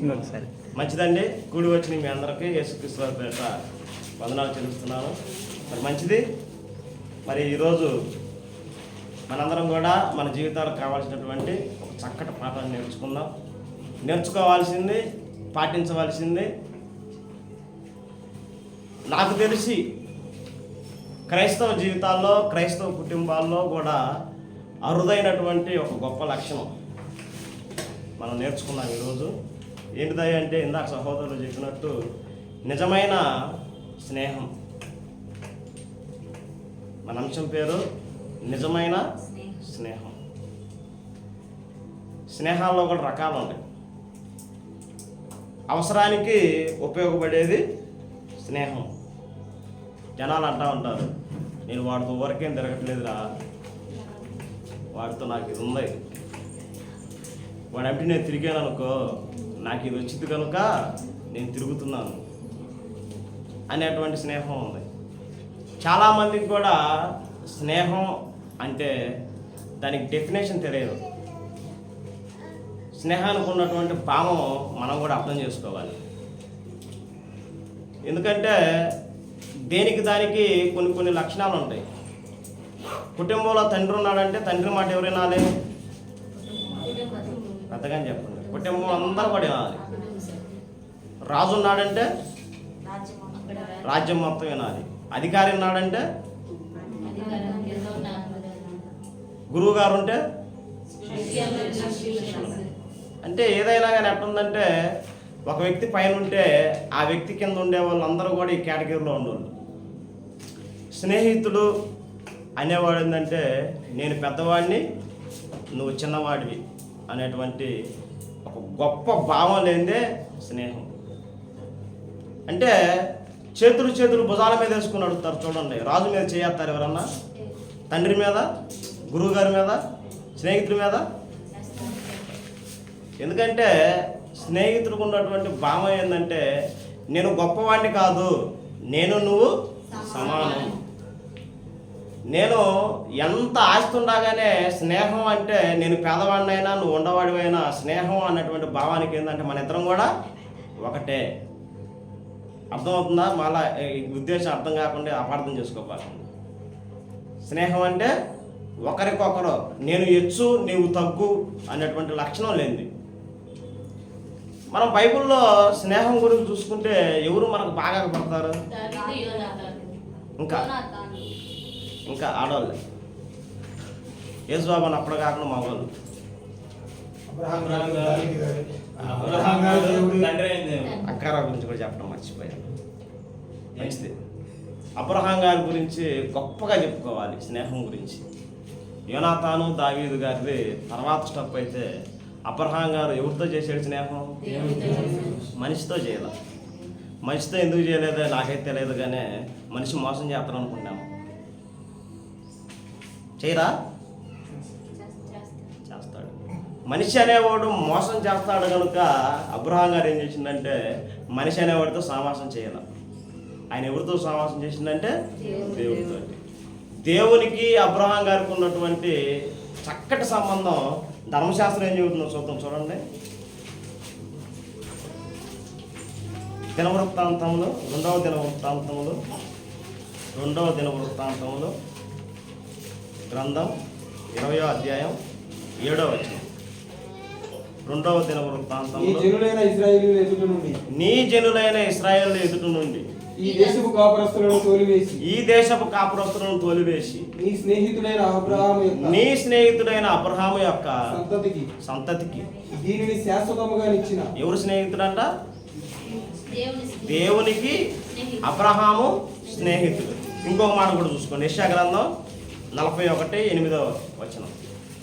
ఇంకొకసారి మంచిదండి. కూడి వచ్చిన మీ అందరికీ యేసుక్రీస్తు వారి పేరిట వందనాలు చెల్లిస్తున్నాను. మరి మంచిది. మరి ఈరోజు మనందరం కూడా మన జీవితాలకు కావాల్సినటువంటి ఒక చక్కటి పాఠాన్ని నేర్చుకుందాం. నేర్చుకోవాల్సింది, పాటించవలసింది. నాకు తెలిసి క్రైస్తవ జీవితాల్లో, క్రైస్తవ కుటుంబాల్లో కూడా అరుదైనటువంటి ఒక గొప్ప లక్షణం మనం నేర్చుకున్నాం ఈరోజు. ఏంటిదయ్య అంటే, ఇందాక సహోదరులు చెప్పినట్టు నిజమైన స్నేహం. మన అంశం పేరు నిజమైన స్నేహం. స్నేహాల్లో కూడా రకాలు ఉంటాయి. అవసరానికి ఉపయోగపడేది స్నేహం. జనాలు అంటూ ఉంటారు, నేను వాడితో ఊరికేం తిరగట్లేదురా, వాడితో నాకు ఇది ఉంది, వాడు అంటే నేను తిరిగాను అనుకో, నాకు ఇది వచ్చింది కనుక నేను తిరుగుతున్నాను అనేటువంటి స్నేహం ఉంది. చాలామందికి కూడా స్నేహం అంటే దానికి డెఫినేషన్ తెలియదు. స్నేహానికి ఉన్నటువంటి భావం మనం కూడా అర్థం చేసుకోవాలి. ఎందుకంటే దేనికి దానికి కొన్ని లక్షణాలు ఉంటాయి. కుటుంబంలో తండ్రి ఉన్నాడంటే తండ్రి మాట ఎవరు వినాలి? పెద్దగా చెప్పండి. కుటుంబం అందరూ కూడా వినాలి. రాజు ఉన్నాడంటే రాజ్యం మొత్తం వినాలి. అధికారి ఉన్నాడంటే, గురువు గారు ఉంటే, అంటే ఏదైనా కానీ ఎట్లుందంటే, ఒక వ్యక్తి పైన ఉంటే ఆ వ్యక్తి కింద ఉండే వాళ్ళందరూ కూడా ఈ కేటగిరీలో ఉండేవాళ్ళు. స్నేహితుడు అనేవాడు ఏంటంటే, నేను పెద్దవాడిని, నువ్వు చిన్నవాడివి అనేటువంటి ఒక గొప్ప భావం లేనిదే స్నేహం. అంటే చేతులు భుజాల మీద వేసుకుని అడుగుతారు. చూడండి, రాజు మీద చేస్తారు ఎవరన్నా? తండ్రి మీద, గురువు గారి మీద, స్నేహితుడి మీద. ఎందుకంటే స్నేహితుడికి ఉన్నటువంటి భావం ఏంటంటే, నేను గొప్పవాడిని కాదు, నేను నువ్వు సమానం. నేను ఎంత ఆస్తి ఉండగానే స్నేహం అంటే, నేను పేదవాడినైనా నువ్వు ఉండవాడివైనా, స్నేహం అన్నటువంటి భావానికి ఏంటంటే మన ఇద్దరం కూడా ఒకటే. అర్థమవుతుందా? మళ్ళా ఈ ఉద్దేశం అర్థం కాకుండా అపార్థం చేసుకోవాలి. స్నేహం అంటే ఒకరికొకరు, నేను హెచ్చు నీవు తగ్గు అనేటువంటి లక్షణం లేనిది. మనం బైబిల్లో స్నేహం గురించి చూసుకుంటే ఎవరు మనకు బాగా పడతారు? ఇంకా ఆడవాళ్ళు. యేసుబాబు అని అప్పుడు కాకుండా మగవాళ్ళు. అక్కారావు గురించి కూడా చెప్పడం మర్చిపోయాను. మంచిది. అబ్రహాం గారి గురించి గొప్పగా చెప్పుకోవాలి స్నేహం గురించి. యోనాతాను, దావీదు గారిది తర్వాత స్టెప్ అయితే, అబ్రహాం గారు ఎవరితో చేసాడు స్నేహం? మనిషితో చేయాల. మనిషితో ఎందుకు చేయలేదో నాకైతే తెలియదు, కానీ మనిషి మోసం చేస్తాను అనుకుంటాము. చేయరా? చేస్తాడు. మనిషి అనేవాడు మోసం చేస్తాడు కనుక అబ్రహాం గారు ఏం చేసిందంటే, మనిషి అనేవాడితో సావాసం చేయాల. ఆయన ఎవరితో సావాసం చేసిందంటే దేవుడితో. దేవునికి అబ్రహాం గారికి ఉన్నటువంటి చక్కటి సంబంధం ధర్మశాస్త్రం ఏం చెబుతుందో చూద్దాం. చూడండి, దినవృత్తాంతములు, రెండవ దినవృత్తాంతములు గ్రంథం 20వ అధ్యాయం 7వ వచనం. రెండవ దినవృత్తాంతములు, నీ జనులైన ఇశ్రాయేలు ఎదుట నుండి ఈ దేశపు కాపురస్తులను తోలివేసి నీ స్నేహితుడైన అబ్రహాము యొక్క సంతతికి దీనిని శాశ్వతముగా ఇచ్చిన. ఎవరు స్నేహితుడంట? దేవునికి అబ్రహాము స్నేహితుడు. ఇంకొక మాట కూడా చూసుకోండి. యెషయా గ్రంథం 41:8 వచనం.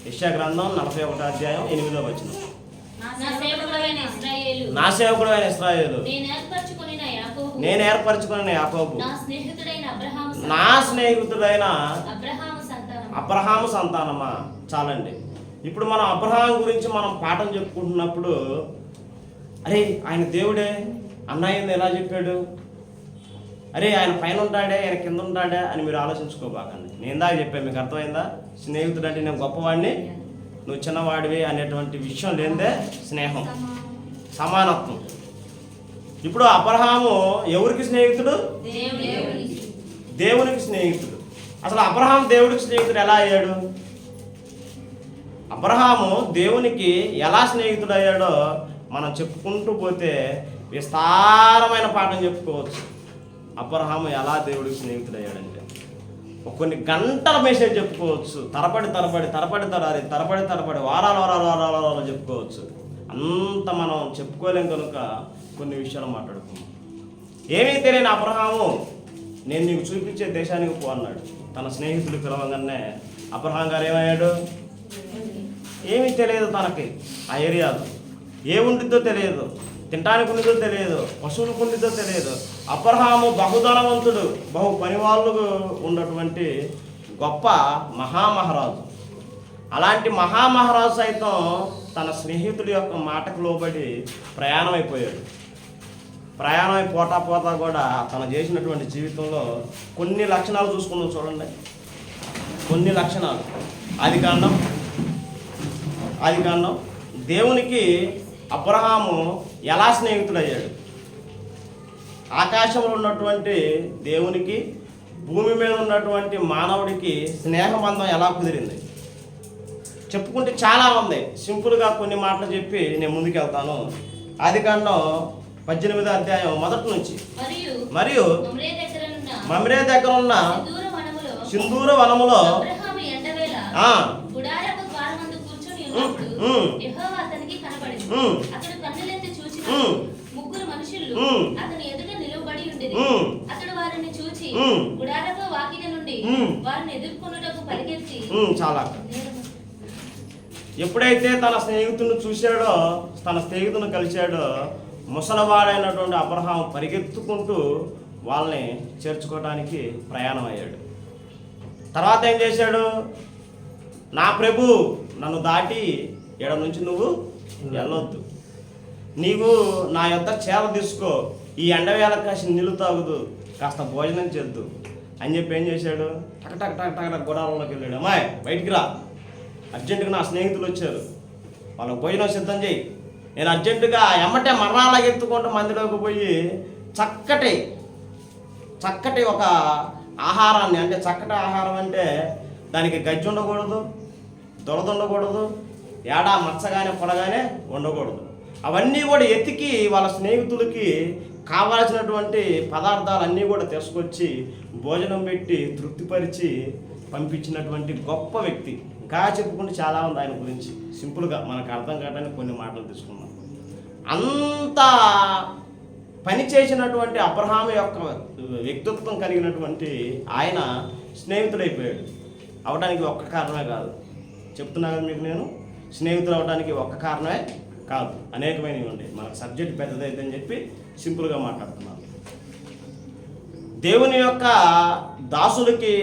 యెషయా గ్రంథం 41 అధ్యాయం 8వ వచనం. నా సేవకుడైన ఇశ్రాయేలు, నేను ఏర్పరచుకున్న యాకోబు, నా స్నేహితుడైన అబ్రహాము సంతానమా. చాలండి. ఇప్పుడు మనం అబ్రహాం గురించి మనం పాఠం చెప్పుకుంటున్నప్పుడు, అరే ఆయన దేవుడే, అన్నయ్య ఎలా చెప్పాడు, అరే ఆయన పైన ఉంటాడే, ఆయన కింద ఉంటాడే అని మీరు ఆలోచించుకోబాకండి. నేను ఇందాక చెప్పాను, మీకు అర్థమైందా? స్నేహితుడు అంటే నేను గొప్పవాడిని, నువ్వు చిన్నవాడివి అనేటువంటి విషయం లేనిదే స్నేహం. సమానత్వం. ఇప్పుడు అబ్రహాము ఎవరికి స్నేహితుడు? దేవునికి స్నేహితుడు. అసలు అబ్రహాం దేవుడికి స్నేహితుడు ఎలా అయ్యాడు? అబ్రహాము దేవునికి ఎలా స్నేహితుడు అయ్యాడో మనం చెప్పుకుంటూ పోతే విస్తారమైన పాఠం చెప్పుకోవచ్చు. అబ్రహాము ఎలా దేవుడికి స్నేహితుడు అయ్యాడంటే కొన్ని గంటల మెసేజ్ చెప్పుకోవచ్చు. తరబడి వారాలు చెప్పుకోవచ్చు. అంత మనం చెప్పుకోలేం కనుక కొన్ని విషయాలు మాట్లాడుకున్నాం. ఏమీ తెలియని అబ్రహాము నేను నీకు చూపించే దేశానికి పో అన్నాడు. తన స్నేహితులు పిలవగానే అబ్రహాం గారు ఏమయ్యాడు? ఏమీ తెలియదు తనకి. ఆ ఏరియాలో ఏముండిద్దో తెలియదు, తినడానికి ఉండిద్దో తెలియదు, పశువులకు ఉండిద్దో తెలియదు. అబ్రహాము బహుధనవంతుడు, బహు పనివాళ్ళు ఉన్నటువంటి గొప్ప మహామహారాజు. అలాంటి మహామహారాజు సైతం తన స్నేహితుడి యొక్క మాటకు లోబడి ప్రయాణమైపోయాడు. ప్రయాణమై పోతా కూడా తను చేసినటువంటి జీవితంలో కొన్ని లక్షణాలు చూసుకుందాం. చూడండి, కొన్ని లక్షణాలు. ఆదికాండం దేవునికి అబ్రహాము ఎలా స్నేహితుడయ్యాడు? ఆకాశంలో ఉన్నటువంటి దేవునికి, భూమి మీద ఉన్నటువంటి మానవుడికి స్నేహబంధం ఎలా కుదిరింది చెప్పుకుంటే చాలా ఉంది. సింపుల్గా కొన్ని మాటలు చెప్పి నేను ముందుకెళ్తాను. ఆదికాండం 18వ అధ్యాయం మొదటి నుంచి. మరియు మమ్రే దగ్గర ఉన్న సింధూర వనములో ముగ్గురు మనుషులు అతని ఎదుట నిలబడి ఉండేది. అతడు వారిని చూచి గుడారపు వాకిట నుండి వారిని ఎదుర్కొనుటకు పరిగెత్తి చాలా ఎప్పుడైతే తన స్నేహితుని చూశాడో, తన స్నేహితుని కలిశాడో, ముసలివాడైనటువంటి అబ్రహాం పరిగెత్తుకుంటూ వాళ్ళని చేర్చుకోవడానికి ప్రయాణం అయ్యాడు. తర్వాత ఏం చేశాడు? నా ప్రభు, నన్ను దాటి ఎడ నుంచి నువ్వు వెళ్ళొద్దు, నీవు నా యొక్క చేల తీసుకో, ఈ ఎండవేళ కాసి నీళ్ళు తాగుదు, కాస్త భోజనం చేద్దు అని చెప్పి ఏం చేశాడు? టక గుడారంలోకి వెళ్ళాడు. అమ్మాయి బయటికి రా, అర్జెంటుగా నా స్నేహితులు వచ్చారు, వాళ్ళకి భోజనం సిద్ధం చేయి. నేను అర్జెంటుగా ఎమ్మటే మరణాలకు ఎత్తుకుంటూ మందిలోకి పోయి చక్కటి ఒక ఆహారాన్ని, అంటే చక్కటి ఆహారం అంటే దానికి గజ్జి ఉండకూడదు, దొరద ఉండకూడదు, ఏడా మచ్చగానే పొడగానే ఉండకూడదు. అవన్నీ కూడా ఎతికి వాళ్ళ స్నేహితులకి కావాల్సినటువంటి పదార్థాలన్నీ కూడా తీసుకొచ్చి భోజనం పెట్టి తృప్తిపరిచి పంపించినటువంటి గొప్ప వ్యక్తి. ఇంకా చెప్పుకుంటే చాలా ఉంది ఆయన గురించి. సింపుల్గా మనకు అర్థం కావడానికి కొన్ని మాటలు తీసుకున్నాం. అంత పని చేసినటువంటి అబ్రహాం యొక్క వ్యక్తిత్వం కలిగినటువంటి ఆయన స్నేహితుడైపోయాడు. అవడానికి ఒక్క కారణమే కాదు, చెప్తున్నా కదా మీకు నేను, స్నేహితులు అవడానికి ఒక్క కారణమే కాదు, అనేకమైనవి ఉండేవి. మనకు సబ్జెక్ట్ పెద్దదైతే చెప్పి సింపుల్గా మాట్లాడుతున్నాను. దేవుని యొక్క దాసులకి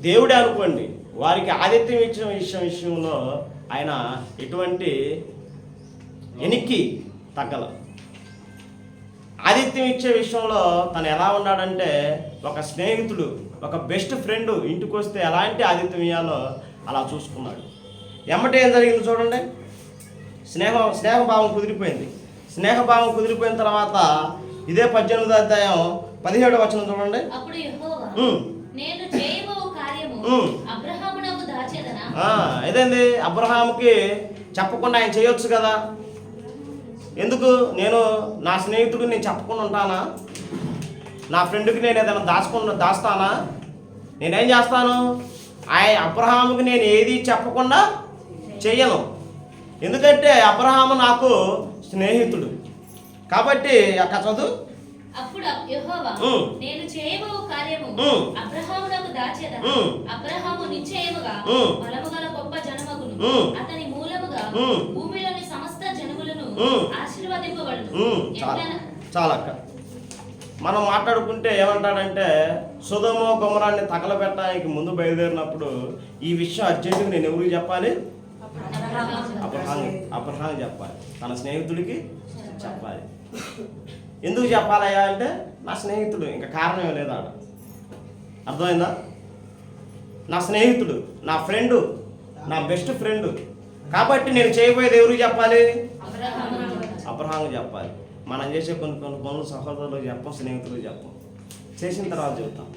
దేవుడే అనుకోండి, వారికి ఆతిథ్యం ఇచ్చిన విషయంలో ఆయన ఎటువంటి ఎనిక్కి తగ్గల. ఆతిథ్యం ఇచ్చే విషయంలో తను ఎలా ఉన్నాడంటే, ఒక స్నేహితుడు, ఒక బెస్ట్ ఫ్రెండ్ ఇంటికి వస్తే ఎలాంటి ఆతిథ్యం ఇవ్వాలో అలా చూసుకున్నాడు. ఎమ్మటే ఏం జరిగింది చూడండి. స్నేహభావం కుదిరిపోయింది. స్నేహభావం కుదిరిపోయిన తర్వాత ఇదే 18వ అధ్యాయం 17వ వచనం చూడండి. ఇదేంది, అబ్రహాముకి చెప్పకుండా ఆయన చేయొచ్చు కదా. ఎందుకు? నేను నా స్నేహితుడికి నేను చెప్పకుండా ఉంటానా? నా ఫ్రెండ్కి నేను ఏదైనా దాస్తానా? నేనేం చేస్తాను? అబ్రహాముకి నేను ఏది చెప్పకుండా చెయ్యను. ఎందుకంటే అబ్రహాము నాకు స్నేహితుడు కాబట్టి. అక్కడ చదువు. అప్పుడు యెహోవా, నేను చేయబో కార్యము అబ్రహామునకు దాచెదను. అబ్రహాము నిశ్చయముగా బలముగల గొప్ప జనమగును. అతని మూలముగా భూమిలోని సమస్త జనములను ఆశీర్వదింపబడును. చాలా అక్క మనం మాట్లాడుకుంటే ఏమంటాడంటే, సొదొమ గొమొరాన్ని తగలబెట్టడానికి ముందు బయలుదేరినప్పుడు ఈ విషయం అర్జెంటుగా నేను ఎవరికి చెప్పాలి? అబ్రహాం చెప్పాలి, తన స్నేహితుడికి చెప్పాలి. ఎందుకు చెప్పాలయ్యా అంటే, నా స్నేహితుడు, ఇంకా కారణం ఏం లేదా? అర్థమైందా? నా స్నేహితుడు, నా ఫ్రెండు, నా బెస్ట్ ఫ్రెండ్ కాబట్టి నేను చేయబోయేది ఎవరికి చెప్పాలి? అబ్రహాంకి చెప్పాలి. మనం చేసే కొన్ని పనులు సహోదరులకు చెప్పం, స్నేహితులకు చెప్పం, చేసిన తర్వాత చెబుతాం.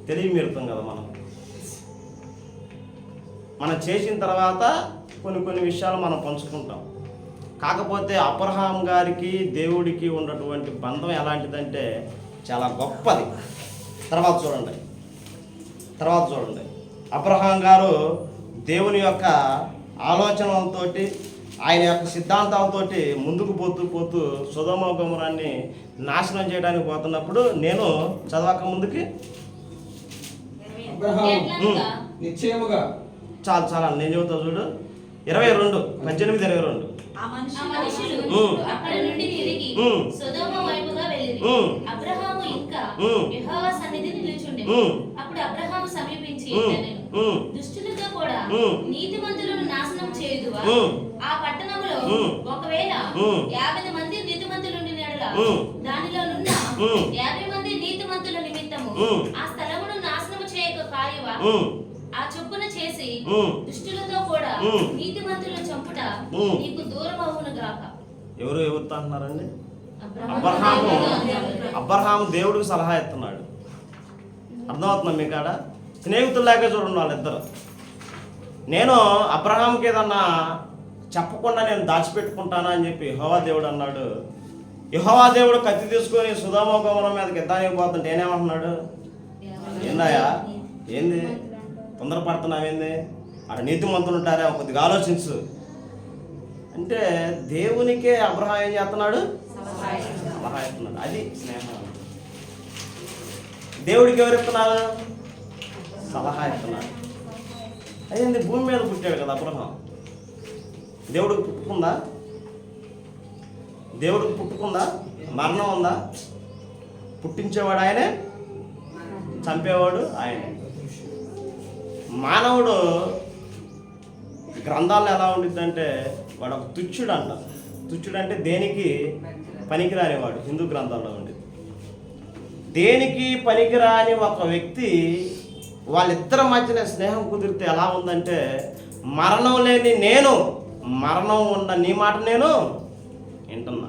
తెలియమిరుతాం కదా మనం చేసిన తర్వాత కొన్ని విషయాలు మనం పంచుకుంటాం. కాకపోతే అబ్రహాం గారికి దేవుడికి ఉన్నటువంటి బంధం ఎలాంటిదంటే చాలా గొప్పది. తర్వాత చూడండి అబ్రహాం గారు దేవుని యొక్క ఆలోచనలతోటి, ఆయన యొక్క సిద్ధాంతాలతోటి ముందుకు పోతూ సొదొమ గొమొర్రాని నాశనం చేయడానికి పోతున్నప్పుడు నేను చదవక ముందుకి నిశ్చయముగా చాలా నేను చెబుతా చూడు. 22:18-22 ఆ మనుషులు అక్కడ నుండి తిరిగి సొదొమ వైపుగా వెళ్ళిరి. అబ్రహాము ఇంకా యెహోవా సన్నిధిని నిలుచుండెను. అప్పుడు అబ్రహాము సమీపించి ఇట్లనెను, దుష్టులతో కూడా నీతిమంతులను నాశనం చేయుదువా? ఆ పట్టణములో ఒకవేళ 50 మంది నీతిమంతులుండిన యెడల దానిలో నున్న 50 మంది నీతిమంతుల నిమిత్తము ఆ స్థలమును నాశనము చేయక కాయవా? ఆ చొప్పున చేసి దుష్టులతో కూడా నీతిమంతులను చంపుట నీకు దూరం అవును గాక. ఎవరు అంటున్నారండి? అబ్రహాము దేవుడికి సలహా ఇస్తున్నాడు. అర్థమవుతుందా మీ కాడ? స్నేహితుల్లాగే చూడండి వాళ్ళిద్దరు. నేను అబ్రహాంకి ఏదన్నా చెప్పకుండా నేను దాచిపెట్టుకుంటానా అని చెప్పి యెహోవా దేవుడు అన్నాడు. యెహోవా దేవుడు కత్తి తీసుకొని సొదొమ గొమొర్రా మీదకి యుద్ధానికి పోతుంటే నేనేమంటున్నాడు? ఏందయ్యా, ఏంది తొందరపడుతున్నావేంది? అక్కడ నీతిమంతులు ఉంటారా, కొద్దిగా ఆలోచించు అంటే దేవునికే అబ్రహాం ఏం చేస్తున్నాడు? సలహా ఇస్తున్నాడు. అది స్నేహం. దేవుడికి ఎవరు ఇస్తున్నారు? సలహా ఇస్తున్నాడు. అదేంది, భూమి మీద పుట్టాడు కదా అబ్రహాం. దేవుడికి పుట్టుకుందా? మరణం ఉందా? పుట్టించేవాడు ఆయనే, చంపేవాడు ఆయనే. మానవుడు గ్రంథాల్లో ఎలా ఉండిద్దంటే వాడు ఒక తుచ్చుడు అంట. తుచ్చుడు అంటే దేనికి పనికిరానివాడు. హిందూ గ్రంథాల్లో ఉండేది. దేనికి పనికిరాని ఒక వ్యక్తి వాళ్ళిద్దరి మధ్యన స్నేహం కుదిరితే ఎలా ఉందంటే, మరణం లేని నేను, మరణం ఉన్న నీ మాట నేను వింటున్నా.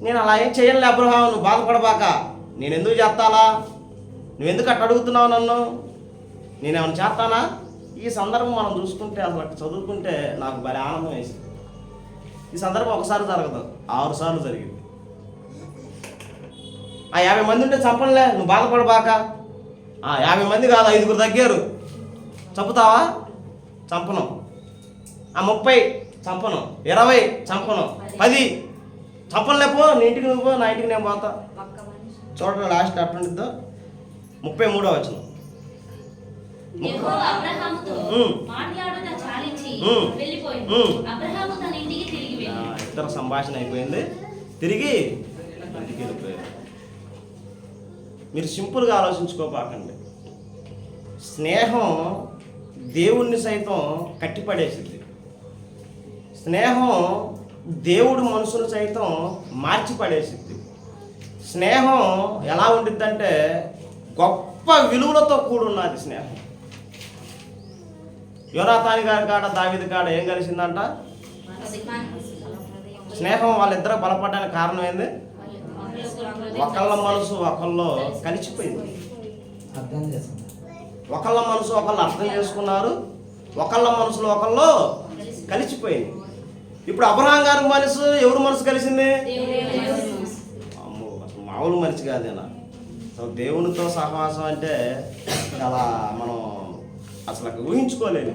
నేను అలా ఏం చేయనులే అబ్రహాం, నువ్వు బాధపడబాక, నేను ఎందుకు చేస్తాలా, నువ్వెందుకు అట్ట అడుగుతున్నావు నన్ను, నేనేమైనా చేస్తానా? ఈ సందర్భం మనం చూసుకుంటే అసలు చదువుకుంటే నాకు భలే ఆనందం వేసింది. ఈ సందర్భం ఒకసారి జరగదు, 6 సార్లు జరిగింది. ఆ 50 మంది ఉంటే చంపనులే, నువ్వు బాధపడబాక. 50 మంది కాదు, 5గురు తగ్గారు, చంపుతావా? చంపను. 30 చంపను, 20 చంపను, 10 చంపనులేపో, నీ ఇంటికి నువ్వు పో, నా ఇంటికి నేను పోతా. చూడండి లాస్ట్ అట్టుండిద్దో 33వ వచనం. యెహోవా అబ్రహాముతో మాట్లాడుట చాలించి వెళ్ళిపోయింది. అబ్రహాము తన ఇంటికి తిరిగి వెళ్ళాడు. ఇద్దరు సంభాషణ అయిపోయింది, తిరిగి ఇంటికి వెళ్ళిపోయారు. మీరు సింపుల్గా ఆలోచించుకోపాకండి. స్నేహం దేవుణ్ణి సైతం కట్టిపడేసింది. స్నేహం దేవుడు మనుషులు సైతం మార్చిపడేసింది. స్నేహం ఎలా ఉండిద్దంటే గొప్ప విలువలతో కూడున్నది స్నేహం. యోనాతాను గారి కాడ, దావీదు కాడ ఏం కలిసిందంట? స్నేహం. వాళ్ళిద్దరూ బలపడడానికి కారణం ఏంది? ఒకళ్ళ మనసు ఒకళ్ళు కలిసిపోయింది. ఒకళ్ళ మనసు ఒకళ్ళు అర్థం చేసుకున్నారు, ఒకళ్ళ మనసులో ఒకళ్ళు కలిసిపోయింది. ఇప్పుడు అబ్రహాం గారి మనసు ఎవరు మనసు కలిసింది? అమ్మో, అసలు మామూలు మనిషి కాదేనా. అసలు దేవునితో సహవాసం అంటే చాలా మనం అసలు ఊహించుకోలేదు.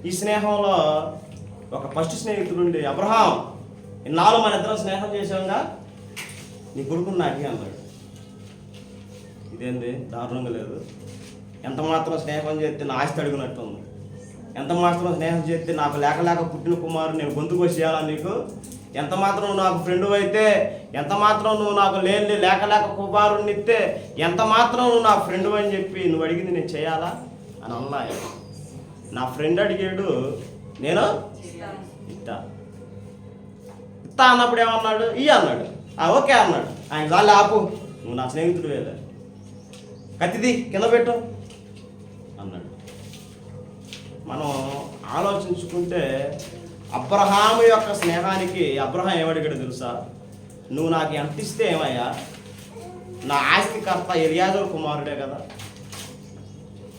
ఈ స్నేహంలో ఒక ఫస్ట్ స్నేహితుడుండి, అబ్రహాం ఇన్నాళ్ళు మన ఇద్దరం స్నేహం చేసాంగా, నీ కొడుకుని నాకే అన్నాడు. ఇదేంది దారుణంగా లేదు. ఎంత మాత్రం స్నేహం చేస్తే నా ఆస్తి అడిగినట్టు ఉంది. ఎంత మాత్రం స్నేహం చేస్తే నాకు లేక పుట్టిన కుమారు నేను గొంతుకు చేయాలా నీకు? ఎంత మాత్రం నువ్వు నాకు ఫ్రెండు అయితే, ఎంత మాత్రం నువ్వు నాకు లేక కుమారుడిని ఇస్తే, ఎంత మాత్రం నువ్వు నా ఫ్రెండు అని చెప్పి నువ్వు అడిగింది నేను చేయాలా అని అన్నా. నా ఫ్రెండ్ అడిగాడు, నేను ఇస్తా అన్నప్పుడు ఏమన్నాడు? అన్నాడు. ఓకే అన్నాడు. ఆయన చాలు ఆపు, నువ్వు నా స్నేహితుడు వేలే, కత్తిది కింద పెట్టు అన్నాడు. మనం ఆలోచించుకుంటే అబ్రహాము యొక్క స్నేహానికి అబ్రహాం ఏమడిగాడు తెలుసా? నువ్వు నాకు ఎంత ఇస్తే ఏమయ్యా, నా ఆస్తికర్త ఎలియాజరు కుమారుడే కదా,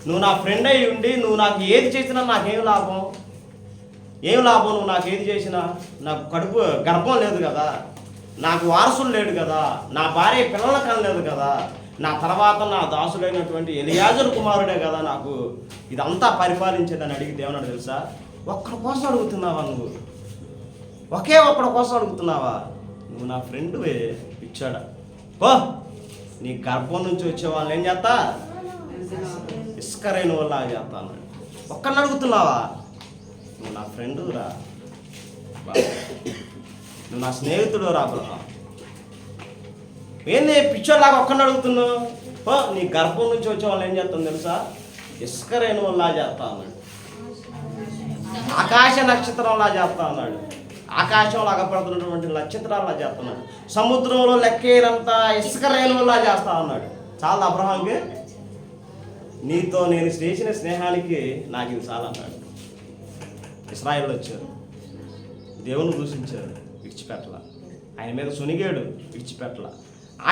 నువ్వు నా ఫ్రెండ్ అయి ఉండి నువ్వు నాకు ఏది చేసినా నాకేం లాభం? ఏం లాభం నువ్వు నాకు ఏది చేసినా? నాకు గర్భం లేదు కదా, నాకు వారసులు లేడు కదా, నా భార్య పిల్లల కనలేదు కదా, నా తర్వాత నా దాసుడైనటువంటి ఎలియాజరు కుమారుడే కదా నాకు ఇదంతా పరిపాలించేదని అడిగితే ఏమన్నాడు తెలుసా? ఒక్కడి కోసం అడుగుతున్నావా నువ్వు? ఒకే ఒక్కడి కోసం అడుగుతున్నావా? నువ్వు నా ఫ్రెండ్ ఇచ్చాడా? ఓ నీ గర్భం నుంచి వచ్చే వాళ్ళని ఏం చేస్తా? ఇసుకరైన వాళ్ళ చేస్తాను. ఒక్కడిని అడుగుతున్నావా? నువ్వు నా ఫ్రెండు రా, నువ్వు నా స్నేహితుడు రా అబ్రహాం. ఏంది పిచ్చోలాగా ఒక్కడిని అడుగుతున్నావు? ఓ నీ గర్భం నుంచి వచ్చే వాళ్ళు ఏం చేస్తాను తెలుసా? ఇసుకరైన వాళ్ళ చేస్తా అన్నాడు. ఆకాశ నక్షత్రంలా చేస్తా అన్నాడు. ఆకాశంలో అగపడుతున్నటువంటి నక్షత్రాల్లా చేస్తున్నాడు. సముద్రంలో లెక్కేనంత ఇసుక రేణువుల్లా చేస్తా అన్నాడు. చాలా అబ్రహాంకి నీతో నేను చేసిన స్నేహానికి నాకు ఇది చాలా అన్నాడు. ఇశ్రాయేలు వచ్చారు, దేవుని దూషించారు, విడిచిపెట్టల. ఆయన మీద సునిగాడు, విడిచిపెట్టల.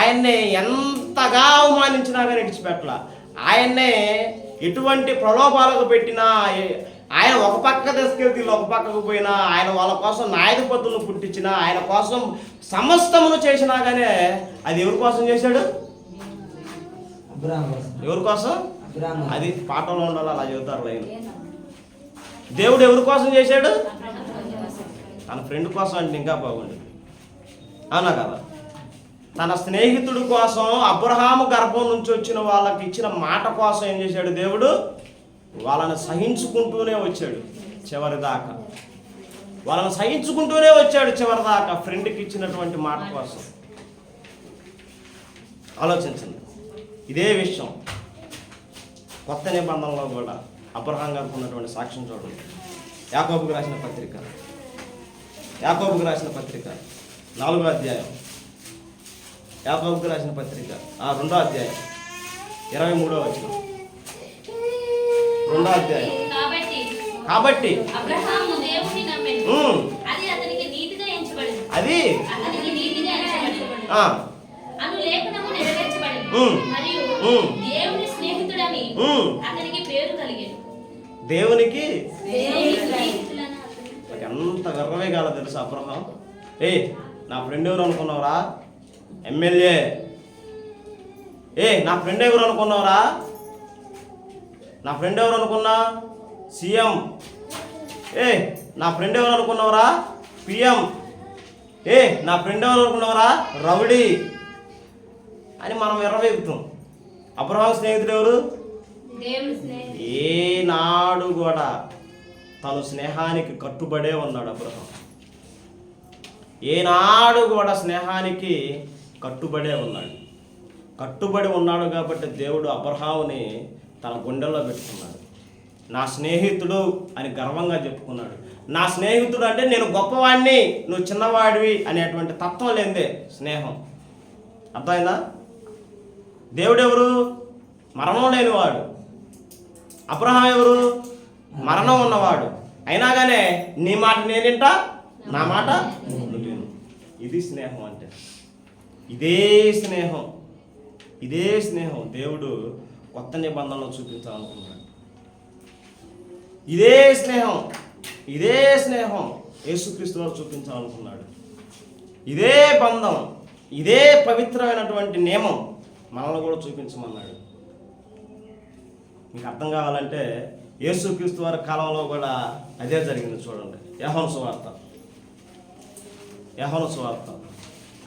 ఆయన్నే ఎంతగా అవమానించినా కానీ విడిచిపెట్టల. ఆయన్నే ఎటువంటి ప్రలోభాలకు పెట్టినా, ఆయన ఒక పక్క తీసుకెళ్తే ఒక పక్కకు పోయినా, ఆయన వాళ్ళ కోసం న్యాయాధిపతులను పుట్టించినా, ఆయన కోసం సమస్తమును చేసినా కానీ అది ఎవరి కోసం చేశాడు? ఎవరి కోసం? అది పాఠంలో ఉండాలి, అలా చెబుతారు లైన్. దేవుడు ఎవరి కోసం చేశాడు? తన ఫ్రెండ్ కోసం అంటే ఇంకా బాగుంది, అవునా కదా? తన స్నేహితుడి కోసం, అబ్రహాము గర్భం నుంచి వచ్చిన వాళ్ళకి ఇచ్చిన మాట కోసం ఏం చేశాడు దేవుడు? వాళ్ళని సహించుకుంటూనే వచ్చాడు చివరి దాకా. వాళ్ళని సహించుకుంటూనే వచ్చాడు చివరి దాకా, ఫ్రెండ్కి ఇచ్చినటువంటి మాట కోసం. ఆలోచించండి. ఇదే విషయం కొత్త నిబంధనలో కూడా అబ్రహాం గారికి ఉన్నటువంటి సాక్ష్యం చూడండి. యాకోబుకు రాసిన పత్రిక, యాకోబుకు రాసిన పత్రిక 4వ అధ్యాయం, యాకోబుకు రాసిన పత్రిక 2వ అధ్యాయం 23వ వచనం. 2వ అధ్యాయం. కాబట్టి అబ్రహాము దేవుని నమ్మెను, అది అతనికి నీతిగా ఎంచబడింది. అది అతనికి నీతిగా ఎంచబడింది. అను లేఖనము నెరవేర్చబడింది. మరియు దేవుని స్నేహితుడని అతనికి పేరు కలిగేది. దేవునికి స్నేహితులని ఎంత వెర్రవేగాల తెలుసు అబ్రహాం. నా ఫ్రెండ్ ఎవరు అనుకున్నావురా? ఎమ్మెల్యే. నా ఫ్రెండ్ ఎవరు అనుకున్నావురా? నా ఫ్రెండ్ ఎవరు అనుకున్నా? సీఎం. నా ఫ్రెండ్ ఎవరు అనుకున్నావురా? పిఎం. నా ఫ్రెండ్ ఎవరు అనుకున్నావురా? రౌడీ అని మనం ఎర్రవేగుతాం. అబ్రహాం స్నేహితుడు ఎవరు? ఏనాడు కూడా తను స్నేహానికి కట్టుబడే ఉన్నాడు అబ్రహాం. ఏనాడు కూడా స్నేహానికి కట్టుబడే ఉన్నాడు. కట్టుబడి ఉన్నాడు కాబట్టి దేవుడు అబ్రహాముని తన గుండెల్లో పెట్టుకున్నాడు. నా స్నేహితుడు అని గర్వంగా చెప్పుకున్నాడు. నా స్నేహితుడు అంటే నేను గొప్పవాడిని, నువ్వు చిన్నవాడివి అనేటువంటి తత్వం లేదే స్నేహం. అర్థమైందా? దేవుడు ఎవరు? మరణం లేనివాడు. అబ్రహాం ఎవరు? మరణం ఉన్నవాడు. అయినా కానీ నీ మాట నేనింటా, నా మాట నువ్వు విను. ఇది స్నేహం అంటే. ఇదే స్నేహం, ఇదే స్నేహం దేవుడు కొత్త నిబంధనలో చూపించాలనుకున్నాడు. ఇదే స్నేహం, ఇదే స్నేహం యేసుక్రీస్తులో చూపించాలనుకున్నాడు. ఇదే బంధం, ఇదే పవిత్రమైనటువంటి నియమం మనల్ని కూడా చూపించమన్నాడు. మీకు అర్థం కావాలంటే యేసుక్రీస్తు వారి కాలంలో కూడా అదే జరిగింది. చూడండి, యోహాను సువార్త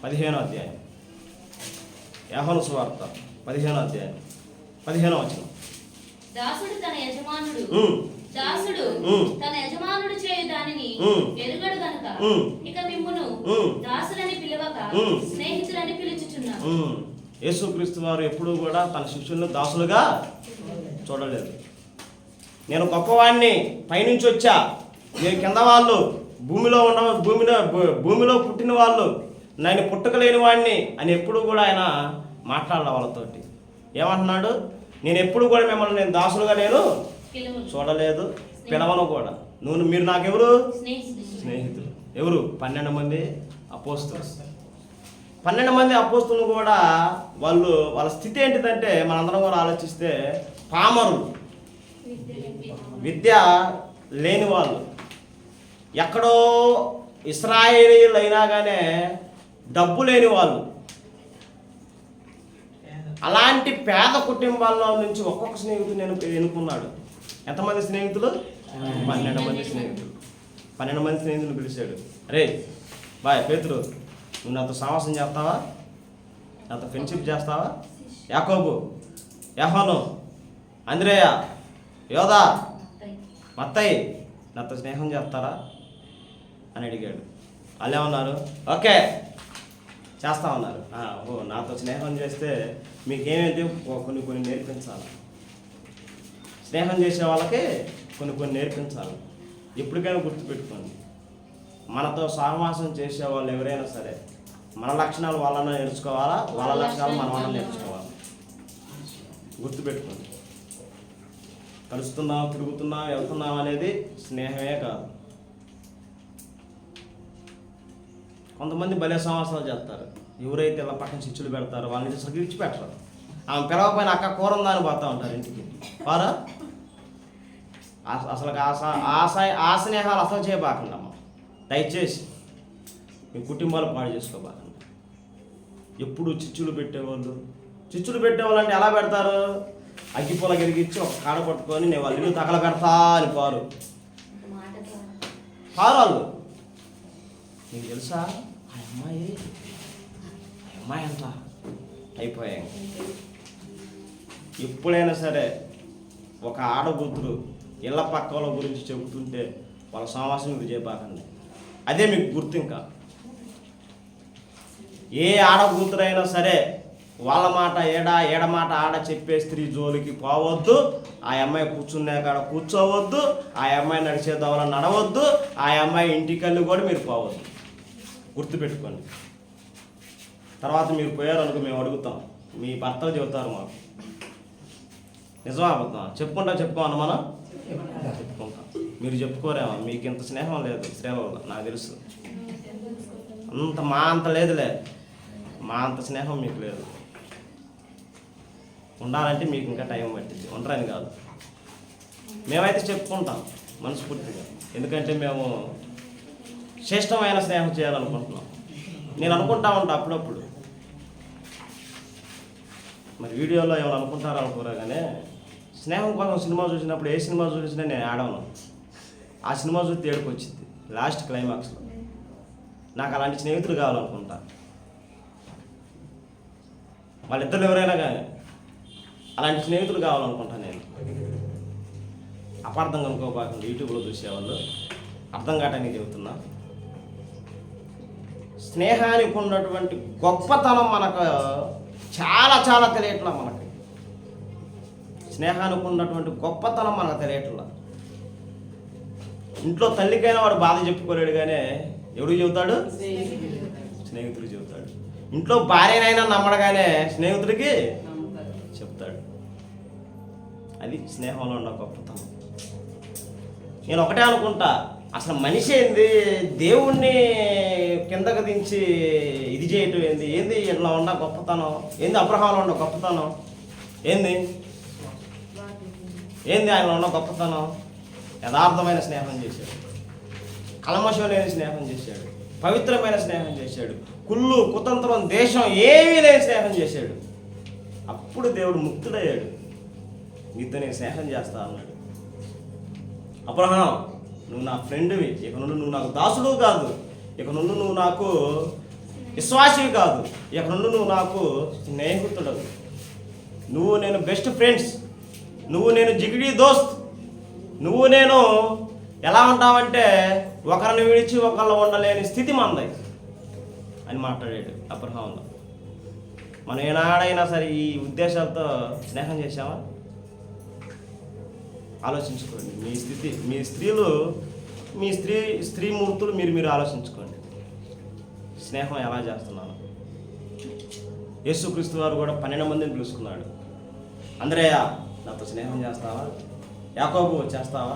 15వ అధ్యాయం. యోహాను సువార్త 15వ అధ్యాయం 15వ వచనం. దాసుడు తన యజమానుడు చేయు దానిని ఎరుగడు గనుక ఇక మిమ్మును దాసులని పిలవక స్నేహితులని పిలుచుచున్నాను. యేసుక్రీస్తు వారు ఎప్పుడూ కూడా తన శిష్యులను దాసులుగా చూడలేదు. నేను గొప్పవాడిని, పైనుంచి వచ్చా, నేను కింద వాళ్ళు, భూమిలో పుట్టిన వాళ్ళు, నేను పుట్టకలేని వాడిని అని ఎప్పుడు కూడా ఆయన మాట్లాడాలి వాళ్ళతోటి. ఏమంటున్నాడు? నేను ఎప్పుడు కూడా మిమ్మల్ని నేను దాసులుగా నేను చూడలేదు, పిలవను కూడా. మీరు నాకెవరు? స్నేహితుడు. స్నేహితులు. ఎవరు? 12 మంది అపోస్తలు. 12 మంది అపోస్తలు కూడా వాళ్ళ స్థితి ఏంటిదంటే మనందరం కూడా ఆలోచిస్తే పామరులు, విద్య లేని వాళ్ళు, ఎక్కడో ఇశ్రాయేలీయులు అయినా కానీ డబ్బు లేని వాళ్ళు. అలాంటి పేద కుటుంబాల్లో నుంచి ఒక్కొక్క స్నేహితుడు నేను ఎన్నుకున్నాడు. ఎంతమంది స్నేహితులు? 12 మంది స్నేహితులు. 12 మంది స్నేహితులు పిలిచాడు. రే బాయ్ పేతురు, నువ్వు నాతో సావాసం చేస్తావా? నాతో ఫ్రెండ్షిప్ చేస్తావా? యాకోబు, యోహాను, అంద్రేయ, యోధా, మత్తయి నాతో స్నేహం చేస్తారా అని అడిగాడు. వాళ్ళు ఏమన్నారు? ఓకే చేస్తా ఉన్నారు. నాతో స్నేహం చేస్తే మీకేమైతే కొన్ని నేర్పించాలి. స్నేహం చేసే వాళ్ళకి కొన్ని నేర్పించాలి. ఎప్పటికైనా గుర్తుపెట్టుకోండి, మనతో సహవాసం చేసే వాళ్ళు ఎవరైనా సరే మన లక్షణాలు వాళ్ళని నేర్చుకోవాలా, వాళ్ళ లక్షణాలు మన వాళ్ళని నేర్చుకోవాలి. గుర్తుపెట్టుకోండి. కలుస్తున్నాం, తిరుగుతున్నాం, వెళ్తున్నాం అనేది స్నేహమే కాదు. కొంతమంది భలే సమాసాలు చేస్తారు. ఎవరైతే ఇలా పక్కన చిచ్చులు పెడతారో వాళ్ళని అసలు విడిచిపెట్టరు. ఆమె పిలవపోయిన అక్క కూర ఉందా అని పోతూ ఉంటారు ఇంటికి. వారా అసలు ఆ స్నేహాలు అసలు చేయబాకండి అమ్మ, దయచేసి మీ కుటుంబాలు పాడు చేసుకోబాకండి. ఎప్పుడు చిచ్చులు పెట్టేవాళ్ళు అంటే ఎలా పెడతారు? అగ్గిపొల గిరిగిచ్చి ఒక కాడ పట్టుకొని నేను వాళ్ళు ఇల్లు తగల పెడతా అని పారు వాళ్ళు. నీకు తెలుసా ఆ అమ్మాయి అంట అయిపోయాయి. ఎప్పుడైనా సరే ఒక ఆడకూతురు ఇళ్ళ పక్కల గురించి చెబుతుంటే వాళ్ళ సమావేశం మీరు చేయబాకండి. అదే మీకు గుర్తు. ఇంకా ఏ ఆడకూతురైనా సరే వాళ్ళ మాట ఏడమాట ఆడ చెప్పే స్త్రీ జోలికి పోవద్దు. ఆ అమ్మాయి కూర్చునే కాడ కూర్చోవద్దు. ఆ అమ్మాయి నడిచే దవల నడవద్దు. ఆ అమ్మాయి ఇంటికెళ్ళి కూడా మీరు పోవద్దు. గుర్తుపెట్టుకోండి. తర్వాత మీరు పోయారనుకో మేము అడుగుతాం, మీ భర్తలు చెబుతారు మాకు. నిజమా అబద్ధం? చెప్పుకోమన్నా మనం చెప్పుకుంటాం. మీరు చెప్పుకోరేమో, మీకు ఇంత స్నేహం లేదు శ్రేణుల్లో, నాకు తెలుసు. మా అంత లేదులే, మా అంత స్నేహం మీకు లేదు. ఉండాలంటే మీకు ఇంకా టైం పట్టింది, ఉండరని కాదు. మేమైతే చెప్పుకుంటాం మనస్ఫూర్తిగా, ఎందుకంటే మేము శ్రేష్టమైన స్నేహం చేయాలనుకుంటున్నాం. నేను అనుకుంటా ఉంటా అప్పుడప్పుడు. మరి వీడియోలో ఏమైనా అనుకుంటారో అనుకోరా కానీ స్నేహం కోసం సినిమా చూసినప్పుడు ఏ సినిమా చూసినా నేను ఆడవను. ఆ సినిమా చూస్తే ఏడుపు వచ్చింది లాస్ట్ క్లైమాక్స్లో. నాకు అలాంటి స్నేహితులు కావాలనుకుంటా. వాళ్ళిద్దరు ఎవరైనా కానీ అలాంటి స్నేహితులు కావాలనుకుంటా నేను. అపార్థం కనుక్కోబాకండి యూట్యూబ్లో చూసేవాళ్ళు, అర్థం కావటానికి చెబుతున్నా. స్నేహానికి ఉన్నటువంటి గొప్పతనం మనకు చాలా చాలా తెలియట్లా. మనకి స్నేహానికి ఉన్నటువంటి గొప్పతనం మనకు తెలియట్లా. ఇంట్లో తల్లికైనా వాడు బాధ చెప్పుకోలేడు, కానీ ఎవడు చెబుతాడు? స్నేహితుడు చెబుతాడు. ఇంట్లో భార్యనైనా నమ్మడగానే స్నేహితుడికి చెప్తాడు. అది స్నేహంలో ఉన్న గొప్పతనం. నేను ఒకటే అనుకుంటా, అసలు మనిషి ఏంది దేవుణ్ణి కిందకు దించి ఇది చేయటం ఏంది ఇట్లా ఉన్న గొప్పతనం ఏంది? అబ్రహాంలో ఉన్న గొప్పతనం ఏంది ఆయనలో ఉన్న గొప్పతనం? యథార్థమైన స్నేహం చేశాడు, కల్మషం లేని స్నేహం చేశాడు, పవిత్రమైన స్నేహం చేశాడు, కుళ్ళు కుతంత్రం దేశం ఏమీ లేని స్నేహం చేశాడు. అప్పుడు దేవుడు ముక్తుడయ్యాడు. నీతో నేను స్నేహం చేస్తా అన్నాడు. అబ్రహాం, నువ్వు నా ఫ్రెండ్వి, ఇక నుండి నువ్వు నాకు దాసుడు కాదు, ఇక నుండి నువ్వు నాకు విశ్వాసివి కాదు, ఇక నుండి నువ్వు నాకు స్నేహితుడు, నువ్వు నేను బెస్ట్ ఫ్రెండ్స్, నువ్వు నేను జిగిడి దోస్త్, నువ్వు నేను ఎలా ఉంటావంటే ఒకరిని విడిచి ఒకళ్ళు ఉండలేని స్థితి మనది అని మాట్లాడాడు అబ్రహాంలో. మనం ఏనాడైనా సరే ఈ ఉద్దేశాలతో స్నేహం చేశామా? ఆలోచించుకోండి. మీ స్థితి, మీ స్త్రీలు, మీ స్త్రీమూర్తులు మీరు ఆలోచించుకోండి. స్నేహం ఎలా చేస్తున్నాను? యేసుక్రీస్తు వారు కూడా 12 మందిని పిలుచుకున్నాడు. అంద్రేయ, నాతో స్నేహం చేస్తావా? యాకోబు, చేస్తావా?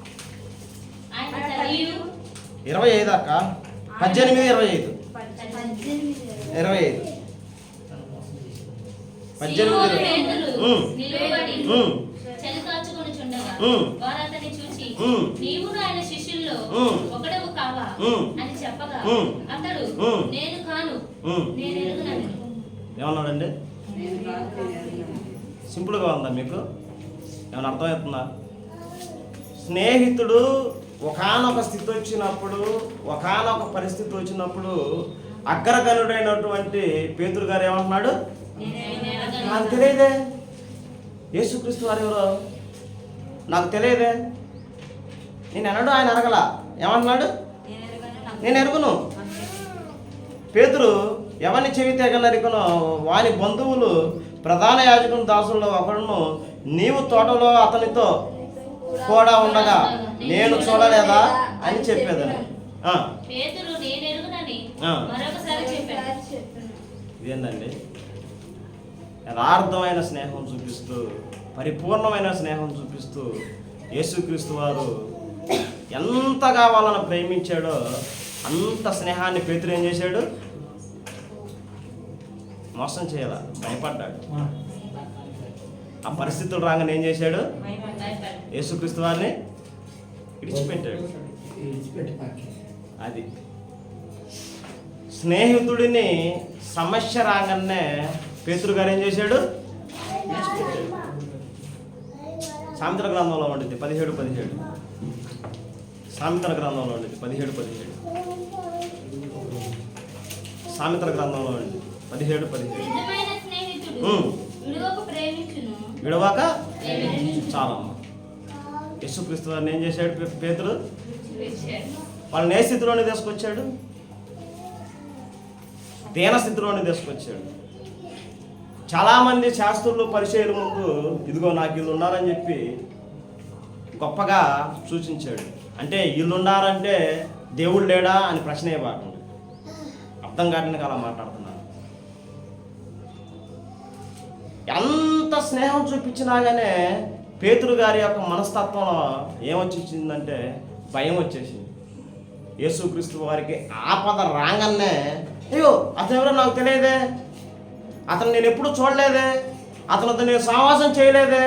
అక్క 18:25. 25. సీమోను పేతురు ఉమ్. నిలువబడి ఉమ్. చలి కాచుకొనుచుండగా ఉమ్. వారు అతన్ని చూచి ఉమ్. నీవును ఆయన శిష్యుల్లో ఉమ్. ఒకడవు కావా ఉమ్. అని చెప్పగా ఉమ్. అతడు ఉమ్. నేను కాను ఉమ్. నేను ఎరుగునని. ఏమన్నాడండి? సింపుల్గా ఉందా మీకు? ఏమైనా అర్థమవుతుందా? స్నేహితుడు ఒకానొక స్థితి వచ్చినప్పుడు, ఒకానొక పరిస్థితి వచ్చినప్పుడు అగ్రగణుడైనటువంటి పేతురు గారు ఏమంటున్నాడు? నాకు తెలియదే యేసుక్రీస్తు వారు ఎవరో నాకు తెలియదే. నేను ఎన్నడూ ఆయన అడగల. ఏమంటున్నాడు? నేను ఎరుగును. పేతురు ఎవరిని చెబితే నరికనో వాని బంధువులు ప్రధాన యాజకుని దాసుల్లో ఒకడును నీవు తోటలో అతనితో కూడా ఉండగా నేను చూడలేదా అని చెప్పేదని. పేతురు నేను ఎరుగునని ఆ. మరొకసారి చెప్పాడు. ఇదేంటండి? యథార్థమైన స్నేహం చూపిస్తూ, పరిపూర్ణమైన స్నేహం చూపిస్తూ యేసుక్రీస్తు వారు ఎంతగా వాళ్ళని ప్రేమించాడో అంత స్నేహాన్ని పేతురు ఏం చేశాడు? మోసం చేయాల భయపడ్డాడు. ఆ పరిస్థితులు రాగానే ఏం చేశాడు? యేసుక్రీస్తు వారిని విడిచిపెట్టాడు. అది స్నేహితుడిని సమస్య రాగానే పేతురు గారు ఏం చేశాడు? విడిచిపెట్టాడు. సామెతల గ్రంథంలో ఉండింది 17:17. సామెతల గ్రంథంలో ఉండింది 17:17. సామెతల గ్రంథంలో ఉండింది 17:17. నిజమైన స్నేహితుడు ఉమ్. విడువక ప్రేమించును. విడవాక చాలమ్మ. యేసుక్రీస్తు వారిని ఏం చేశాడు పేతురు? వాళ్ళని ఏ స్థితిలోనే తీసుకొచ్చాడు? దీన స్థితిలోనే తీసుకొచ్చాడు. చాలామంది శాస్త్రులు పరిచయాల ముందు ఇదిగో నాకు వీళ్ళు ఉన్నారని చెప్పి గొప్పగా సూచించాడు. అంటే వీళ్ళు ఉన్నారంటే దేవుడు లేడా అని ప్రశ్న ఇవ్వకుండా అర్థం కావడానికి అలా మాట్లాడుతున్నారు. ఎంత స్నేహం చూపించినా కానీ పేతురు గారి యొక్క మనస్తత్వంలో ఏమొచ్చిందంటే భయం వచ్చేసింది. యేసుక్రీస్తు వారికి ఆపద రాగానే అయ్యో అతను ఎవరో నాకు తెలియదే, అతను నేను ఎప్పుడు చూడలేదే, అతనితో నేను సహవాసం చేయలేదే,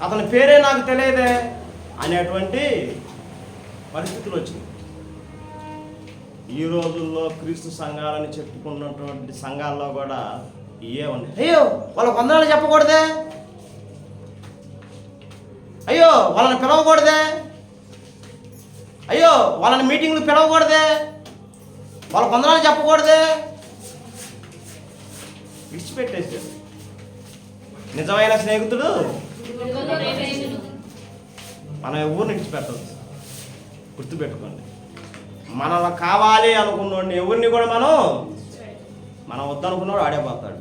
అతని పేరే నాకు తెలియదే అనేటువంటి పరిస్థితులు వచ్చింది. ఈ రోజుల్లో క్రీస్తు సంఘాలని చెప్పుకున్నటువంటి సంఘాల్లో కూడా ఇవే ఉన్నాయి. అయ్యో వాళ్ళ వందనాలు చెప్పకూడదే, అయ్యో వాళ్ళని పిలవకూడదే, అయ్యో వాళ్ళని మీటింగ్లు పిలవకూడదే, వాళ్ళ వందనాలు చెప్పకూడదే. విడిచిపెట్టేసాడు. నిజమైన స్నేహితుడు విడువక ప్రేమించును. మనం ఎవరిని విడిచిపెట్టదు. గుర్తుపెట్టుకోండి. మనలో కావాలి అనుకున్నోడిని ఎవరిని కూడా మనం వద్దనుకున్నాడు ఆడేపోతాడు.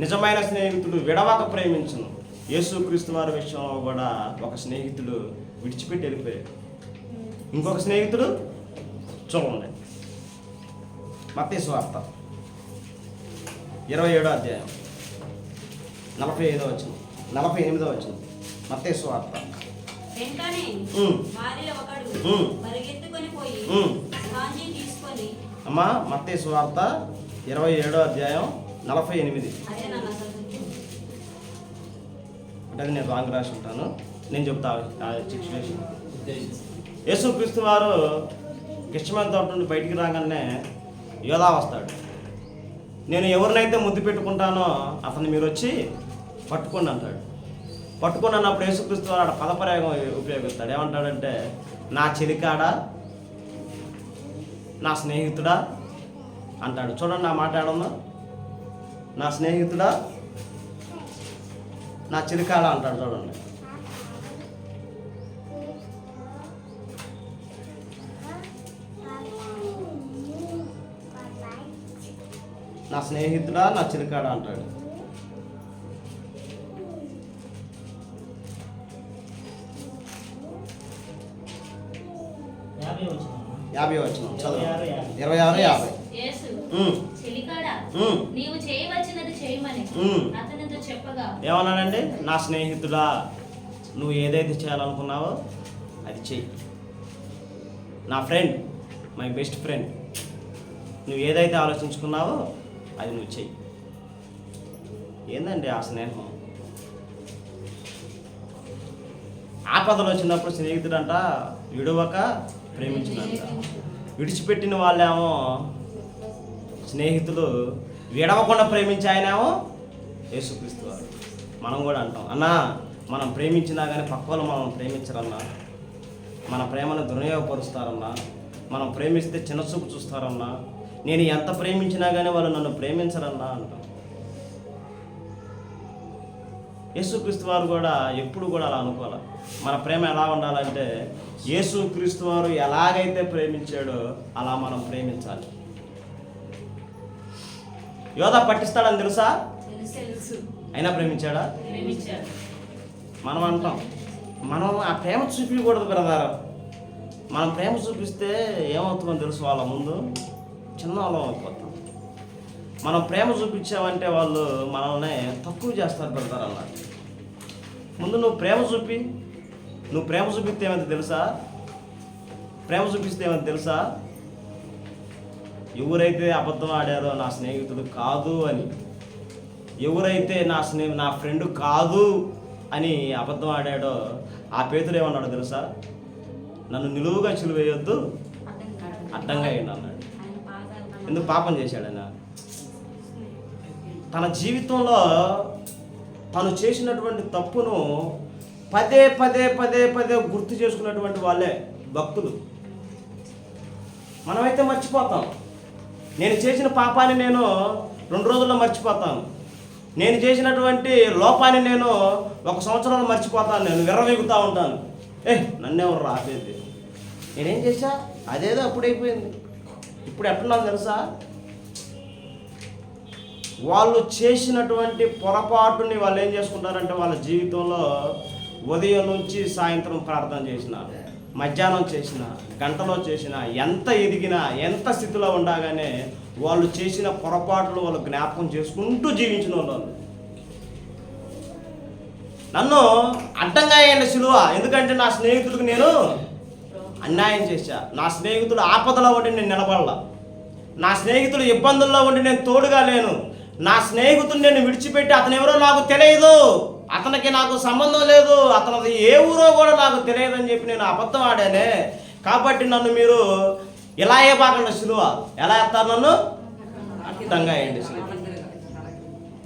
నిజమైన స్నేహితుడు విడవక ప్రేమించును. యేసుక్రీస్తు వారి విషయంలో కూడా ఒక స్నేహితుడు విడిచిపెట్టి వెళ్ళిపోయాడు. ఇంకొక స్నేహితుడు చూడండి, మత్తయి సువార్త 27వ అధ్యాయం 45వ వచనం 48వ వచనం. మత్తయి సువార్త. వెంటనే ఉమ్. వారిలో ఒకడు ఉమ్. పరిగెత్తుకొని పోయి ఉమ్. స్పాంజీ తీసుకొని అమ్మా మత్తయి సువార్త 27వ అధ్యాయం 48. అదే నన్ను అసలు అంటే అది నేను రాంగ్ రాసి ఉంటాను, నేను చెప్తా ఆ సిచ్యువేషన్. యేసుక్రీస్తు వారు కిష్టమైన తోట నుండి బయటికి రాగానే యోధా వస్తాడు. నేను ఎవరినైతే ముద్దు పెట్టుకుంటానో అతన్ని మీరు వచ్చి పట్టుకోండి అంటాడు. పట్టుకుని అన్నప్పుడు యేసుక్రీస్తు వారు ఆడ పదప్రయోగం ఉపయోగిస్తాడు. ఏమంటాడంటే నా చెలికాడా, నా స్నేహితుడా అంటాడు. చూడండి ఆ మాట ఏడుందో, నా స్నేహితుడా, నా చిలికాడ అంటాడు. చూడండి, నా స్నేహితుడా, నా చిలికాడ అంటాడు. యాభై వచనం చదువు. 26, 50. యేసు ఉమ్. చెలికాడా ఉమ్. నీవు చేయవలసినది చేయమని ఉమ్. అతనితో చెప్పగా ఏమన్నాడండి? నా స్నేహితుడా, నువ్వు ఏదైతే చేయాలనుకున్నావో అది చెయ్యి. నా ఫ్రెండ్ మై బెస్ట్ ఫ్రెండ్. నువ్వు ఏదైతే ఆలోచించుకున్నావో అది నువ్వు చెయ్యి. ఏందండి ఆ స్నేహం? ఆపదలు వచ్చినప్పుడు స్నేహితుడంట విడవక ప్రేమించినంట. విడిచిపెట్టిన వాళ్ళేమో స్నేహితులు, విడవకుండా ప్రేమించి ఆయనేమో యేసుక్రీస్తు వారు. మనం కూడా అంటాం, అన్నా మనం ప్రేమించినా కానీ పక్క వాళ్ళు మనం ప్రేమించరన్నా, మన ప్రేమను దుర్వినియోగపరుస్తారన్నా, మనం ప్రేమిస్తే చిన్నచూపు చూస్తారన్నా, నేను ఎంత ప్రేమించినా కానీ వాళ్ళు నన్ను ప్రేమించరన్నా అంటాం. యేసుక్రీస్తు వారు కూడా ఎప్పుడు కూడా అలా అనుకోవాలి. మన ప్రేమ ఎలా ఉండాలంటే యేసుక్రీస్తు వారు ఎలాగైతే ప్రేమించాడో అలా మనం ప్రేమించాలి. యోధ పట్టిస్తాడని తెలుసా? తెలుసు. అయినా ప్రేమించాడా? ప్రేమించాడు. మనం అంటాం, మనం ఆ ప్రేమ చూపించకూడదు బ్రదర్. మనం ప్రేమ చూపిస్తే ఏమవుతుందో తెలుసు, వాళ్ళ ముందు చిన్న వాళ్ళం అయిపోతాం. మనం ప్రేమ చూపించామంటే వాళ్ళు మనల్ని తక్కువ చేస్తారు బ్రదర్ అన్నారు. ముందు నువ్వు ప్రేమ చూపిస్తే ఏమైతే తెలుసా? ప్రేమ చూపిస్తే ఏమైతే తెలుసా? ఎవరైతే అబద్ధం ఆడారో నా స్నేహితుడు కాదు అని, ఎవరైతే నా ఫ్రెండ్ కాదు అని అబద్ధం ఆడాడో ఆ పేతురు ఏమన్నాడు తెలుసా? నన్ను నిలువుగా చిలువేయొద్దు, అడ్డంగా వేయండి అన్నాడు. ఎందుకు? పాపం చేశాడైనా. తన జీవితంలో తను చేసినటువంటి తప్పును పదే పదే పదే పదే గుర్తు చేసుకున్నటువంటి వాళ్ళే భక్తులు. మనమైతే మర్చిపోతాం. నేను చేసిన పాపాన్ని నేను 2 రోజుల్లో మర్చిపోతాను. నేను చేసినటువంటి లోపాన్ని నేను 1 సంవత్సరంలో మర్చిపోతాను. నేను విర్రవీగుతూ ఉంటాను. నన్నెవరు రాపేది? నేనేం చేశా? అదేదో అప్పుడైపోయింది. ఇప్పుడు ఎట్టున్నాను తెలుసా? వాళ్ళు చేసినటువంటి పొరపాటుని వాళ్ళు ఏం చేసుకుంటారంటే వాళ్ళ జీవితంలో ఉదయం నుంచి సాయంత్రం ప్రార్థన చేసిన, మధ్యాహ్నం చేసిన, గంటలో చేసిన, ఎంత ఎదిగినా ఎంత స్థితిలో ఉండగానే వాళ్ళు చేసిన పొరపాట్లు వాళ్ళు జ్ఞాపకం చేసుకుంటూ జీవించిన వాళ్ళు. నన్ను అడ్డంగా అయ్యండి సిలువ, ఎందుకంటే నా స్నేహితుడికి నేను అన్యాయం చేశా. నా స్నేహితుడు ఆపదలో ఉండి నేను నిలబడలా. నా స్నేహితుడు ఇబ్బందుల్లో ఉండి నేను తోడుగా లేను. నా స్నేహితుడు నేను విడిచిపెట్టి అతను ఎవరో నాకు తెలియదు, అతనికి నాకు సంబంధం లేదు, అతనిది ఏ ఊరో కూడా నాకు తెలియదు అని చెప్పి నేను అబద్ధం ఆడానే. కాబట్టి నన్ను మీరు ఇలా ఏ బాగండి సిలువ ఎలా ఎత్తారు? నన్ను అడ్డంగా వేయండి,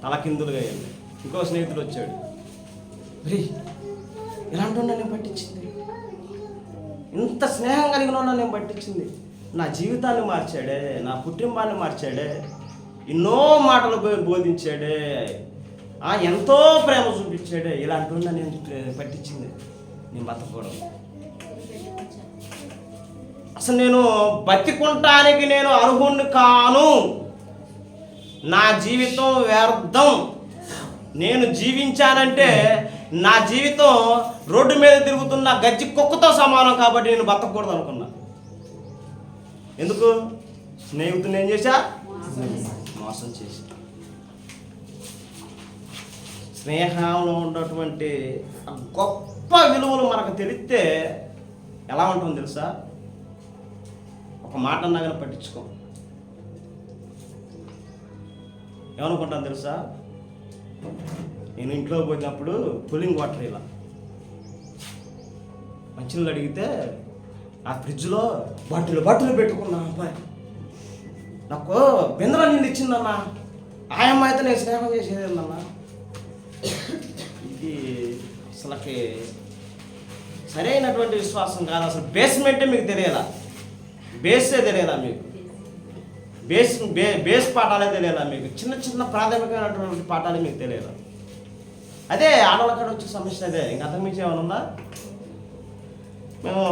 తలకిందులుగా వేయండి. ఇంకో స్నేహితుడు వచ్చాడు, ఇలాంటి నేను పట్టించింది, ఇంత స్నేహం కలిగిన నేను పట్టించింది, నా జీవితాన్ని మార్చాడే, నా కుటుంబాన్ని మార్చాడే, ఎన్నో మాటలు బోధించాడే, ఎంతో ప్రేమ చూపించాడే, ఇలాంటి నేను పట్టించింది, నేను బతకూడదు. అసలు నేను బతికుంటానికి నేను అర్హుణ్ణి కాను, నా జీవితం వ్యర్థం, నేను జీవించానంటే నా జీవితం రోడ్డు మీద తిరుగుతున్న గజ్జి కుక్కతో సమానం, కాబట్టి నేను బతకూడదు అనుకున్నా. ఎందుకు? స్నేహితుని ఏం చేశా? మోసం చేసి. స్నేహంలో ఉన్నటువంటి గొప్ప విలువలు మనకు తెలిస్తే ఎలా ఉంటుందో తెలుసా? ఒక మాట అన్నా కానీ పట్టించుకో. ఏమనుకుంటాను తెలుసా? నేను ఇంట్లో పోయినప్పుడు కూలింగ్ వాటర్ ఇలా మంచినీళ్ళు అడిగితే ఆ ఫ్రిడ్జ్లో బాటిల్ పెట్టుకున్నా. అబ్బాయి నాకు బిందెల నీళ్ళు ఇచ్చిందన్నా, ఆయమ్మ అయితే నేను స్నేహం చేసేది ఏందన్నా. ఇది అసలుకి సరైనటువంటి విశ్వాసం కాదు. అసలు బేస్మెంటే మీకు తెలియదా? బేసే తెలియదా మీకు? బేస్ పాఠాలే తెలియదా మీకు? చిన్న ప్రాథమికమైనటువంటి పాఠాలే మీకు తెలియదా? అదే ఆడవాళ్ళ కాడ వచ్చే సమస్య అదే. ఇంక అంతకుమించి ఏమైనా ఉందా? మేము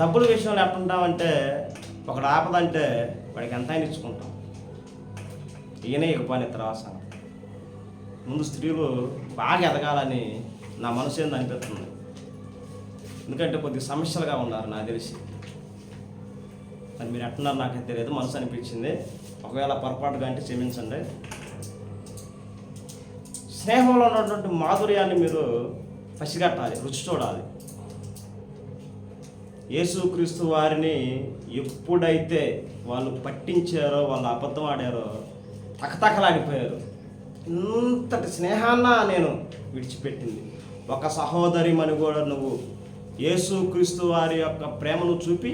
డబ్బుల విషయంలో ఎట్టుంటామంటే, ఒకడు ఆపదంటే వాడికి ఎంత అయినా ఇచ్చుకుంటాం. ఈయనే ఇకపోయిన తర్వాత ముందు స్త్రీలు బాగా ఎదగాలని నా మనసు ఏంది అనిపిస్తుంది. ఎందుకంటే కొద్దిగా సమస్యలుగా ఉన్నారు నాకు తెలిసి. మరి మీరు ఎట్టున్నారు నాకైతే తెలియదు, మనసు అనిపించింది. ఒకవేళ పొరపాటుగా అంటే క్షమించండి. స్నేహంలో ఉన్నటువంటి మాధుర్యాన్ని మీరు పసిగట్టాలి, రుచి చూడాలి. యేసుక్రీస్తు వారిని ఎప్పుడైతే వాళ్ళు పట్టించారో, వాళ్ళు అబద్ధం ఆడారో తకతకలాడిపోయారు. ఇంతటి స్నేహాన్న నేను విడిచిపెట్టింది. ఒక సహోదరిమని కూడా నువ్వు యేసుక్రీస్తు వారి యొక్క ప్రేమను చూపి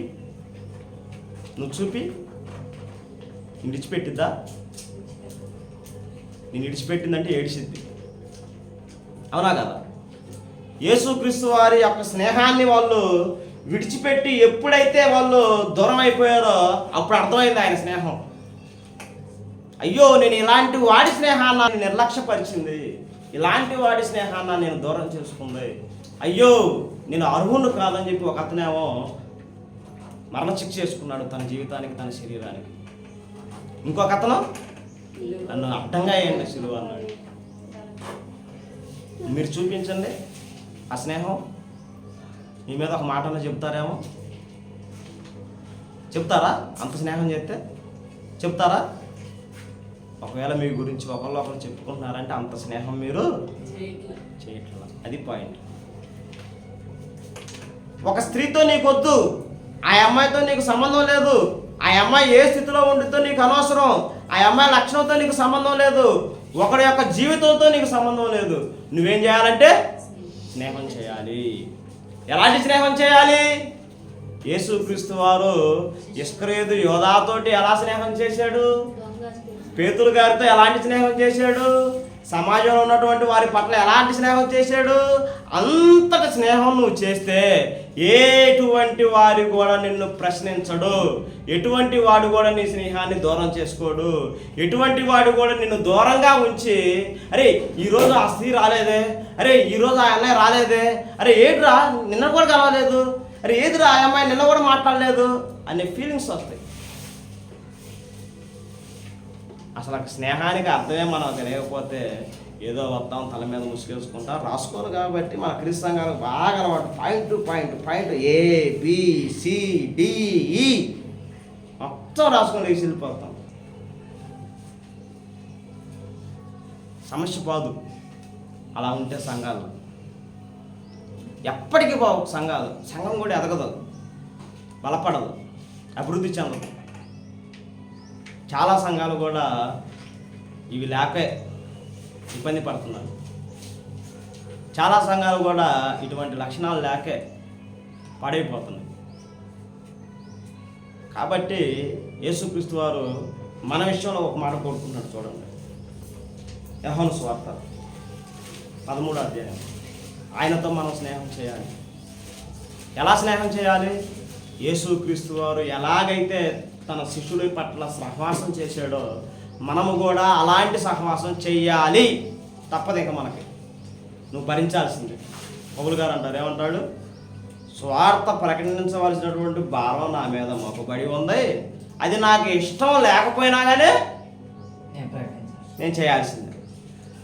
నేను విడిచిపెట్టిద్దా? నేను విడిచిపెట్టిందంటే ఏడిసిద్ది, అవునా కదా? యేసుక్రీస్తు వారి యొక్క స్నేహాన్ని వాళ్ళు విడిచిపెట్టి ఎప్పుడైతే వాళ్ళు దూరం అయిపోయారో అప్పుడు అర్థమైంది ఆయన స్నేహం. అయ్యో, నేను ఇలాంటి వాడి స్నేహాన్ని నిర్లక్ష్యపరిచింది, ఇలాంటి వాడి స్నేహాన్ని నేను దూరం చేసుకుంది, అయ్యో నేను అర్హును కాదని చెప్పి ఒక అతనేమో మరణశిక్ష చేసుకున్నాడు తన జీవితానికి, తన శరీరానికి. ఇంకొక అతను నన్ను అడ్డంగా వేయండి శిలువ అన్నాడు. మీరు చూపించండి ఆ స్నేహం. మీ మీద ఒక మాటను చెప్తారేమో, చెప్తారా? అంత స్నేహం చేస్తే చెప్తారా? ఒకవేళ మీ గురించి ఒకళ్ళు చెప్పుకుంటున్నారంటే అంత స్నేహం మీరు చేయట్లా. అది పాయింట్. ఒక స్త్రీతో నీకొద్దు, ఆ అమ్మాయితో నీకు సంబంధం లేదు, ఆ అమ్మాయి ఏ స్థితిలో ఉండితో నీకు అనవసరం, ఆ అమ్మాయి లక్షణంతో నీకు సంబంధం లేదు, ఒకడి యొక్క జీవితంతో నీకు సంబంధం లేదు. నువ్వేం చేయాలంటే స్నేహం చేయాలి. ఎలాంటి స్నేహం చేయాలి? యేసుక్రీస్తు వారు ఇస్కరియోతు యోధాతోటి ఎలా స్నేహం చేశాడు? పేతురు గారితో ఎలాంటి స్నేహం చేశాడు? సమాజంలో ఉన్నటువంటి వారి పట్ల ఎలాంటి స్నేహం చేశాడు? అంతటి స్నేహం నువ్వు చేస్తే ఎటువంటి వారు కూడా నిన్ను ప్రశ్నించడు, ఎటువంటి వాడు కూడా నీ స్నేహాన్ని దూరం చేసుకోడు, ఎటువంటి వాడు కూడా నిన్ను దూరంగా ఉంచి అరే ఈరోజు ఆ స్త్రీ రాలేదే, అరే ఈరోజు ఆ అన్నయ్య రాలేదే, అరే ఏదిరా నిన్న కూడా కలవలేదు, అరే ఏదిరా ఆ అమ్మాయి నిన్న కూడా మాట్లాడలేదు అనే ఫీలింగ్స్ వస్తాయి. అసలు స్నేహానికి అర్థమే మనం తెలియకపోతే ఏదో వస్తాం తల మీద ముసుగేసుకుంటాం, రాసుకోరు. కాబట్టి మన క్రీస్తు సంఘాలకు బాగా అలవాటు, పాయింట్ టు పాయింట్ ABCDE మొత్తం రాసుకొని వెళ్ళిపోతాం. సమస్య పోదు అలా ఉంటే సంఘాలు, ఎప్పటికీ పోవు సంఘాలు. సంఘం కూడా ఎదగదు, బలపడదు, అభివృద్ధి చెందదు. చాలా సంఘాలు కూడా ఇవి లేకే ఇబ్బంది పడుతున్నారు. చాలా సంఘాలు కూడా ఇటువంటి లక్షణాలు లేకే పాడైపోతున్నాయి. కాబట్టి యేసుక్రీస్తు వారు మన విషయంలో ఒక మాట కోరుకుంటున్నాడు. చూడండి, యోహాను సువార్త 13వ అధ్యాయం. ఆయనతో మనం స్నేహం చేయాలి. ఎలా స్నేహం చేయాలి? యేసుక్రీస్తు వారు ఎలాగైతే తన శిష్యుల పట్ల సహవాసం చేశాడో మనము కూడా అలాంటి సహవాసం చెయ్యాలి. తప్పదు, ఇంకా మనకి నువ్వు భరించాల్సిందే. పౌలు గారు అంటారు, ఏమంటాడు? స్వార్థ ప్రకటించవలసినటువంటి భారం నా మీద మోపబడి ఉంది, అది నాకు ఇష్టం లేకపోయినా కానీ నేను చేయాల్సిందే.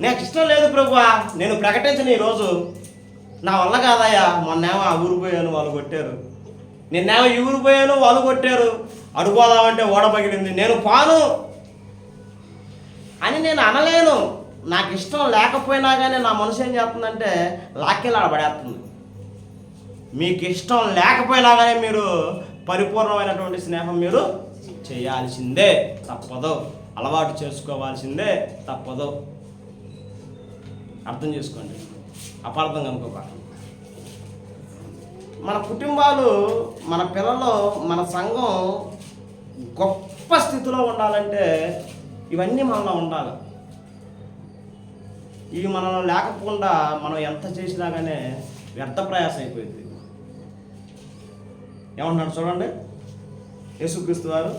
నాకు ఇష్టం లేదు ప్రభువా, నేను ప్రకటించను ఈరోజు, నా వల్ల కాదయ్యా. మొన్నేమో ఆ ఊరు పోయాను వాళ్ళు కొట్టారు, నిన్నేమో ఈ ఊరు పోయాను వాళ్ళు కొట్టారు, అడుగుపోదామంటే ఓడ పగిలింది, నేను పాను అని నేను అనలేను. నాకు ఇష్టం లేకపోయినా కానీ నా మనసు ఏం చేస్తుందంటే లాక్కెళ్ళాడబడేస్తుంది. మీకు ఇష్టం లేకపోయినా కానీ మీరు పరిపూర్ణమైనటువంటి స్నేహం మీరు చేయాల్సిందే, తప్పదు. అలవాటు చేసుకోవాల్సిందే, తప్పదు. అర్థం చేసుకోండి, అపార్థం కనుకోకండి. మన కుటుంబాలు, మన పిల్లలు, మన సంఘం గొప్ప స్థితిలో ఉండాలంటే ఇవన్నీ మనలో ఉండాలి. ఇవి మనలో లేకపోకుండా మనం ఎంత చేసినా కానీ వ్యర్థ ప్రయాస అయిపోయింది. ఏమంటున్నాడు చూడండి యేసుక్రీస్తు వారు,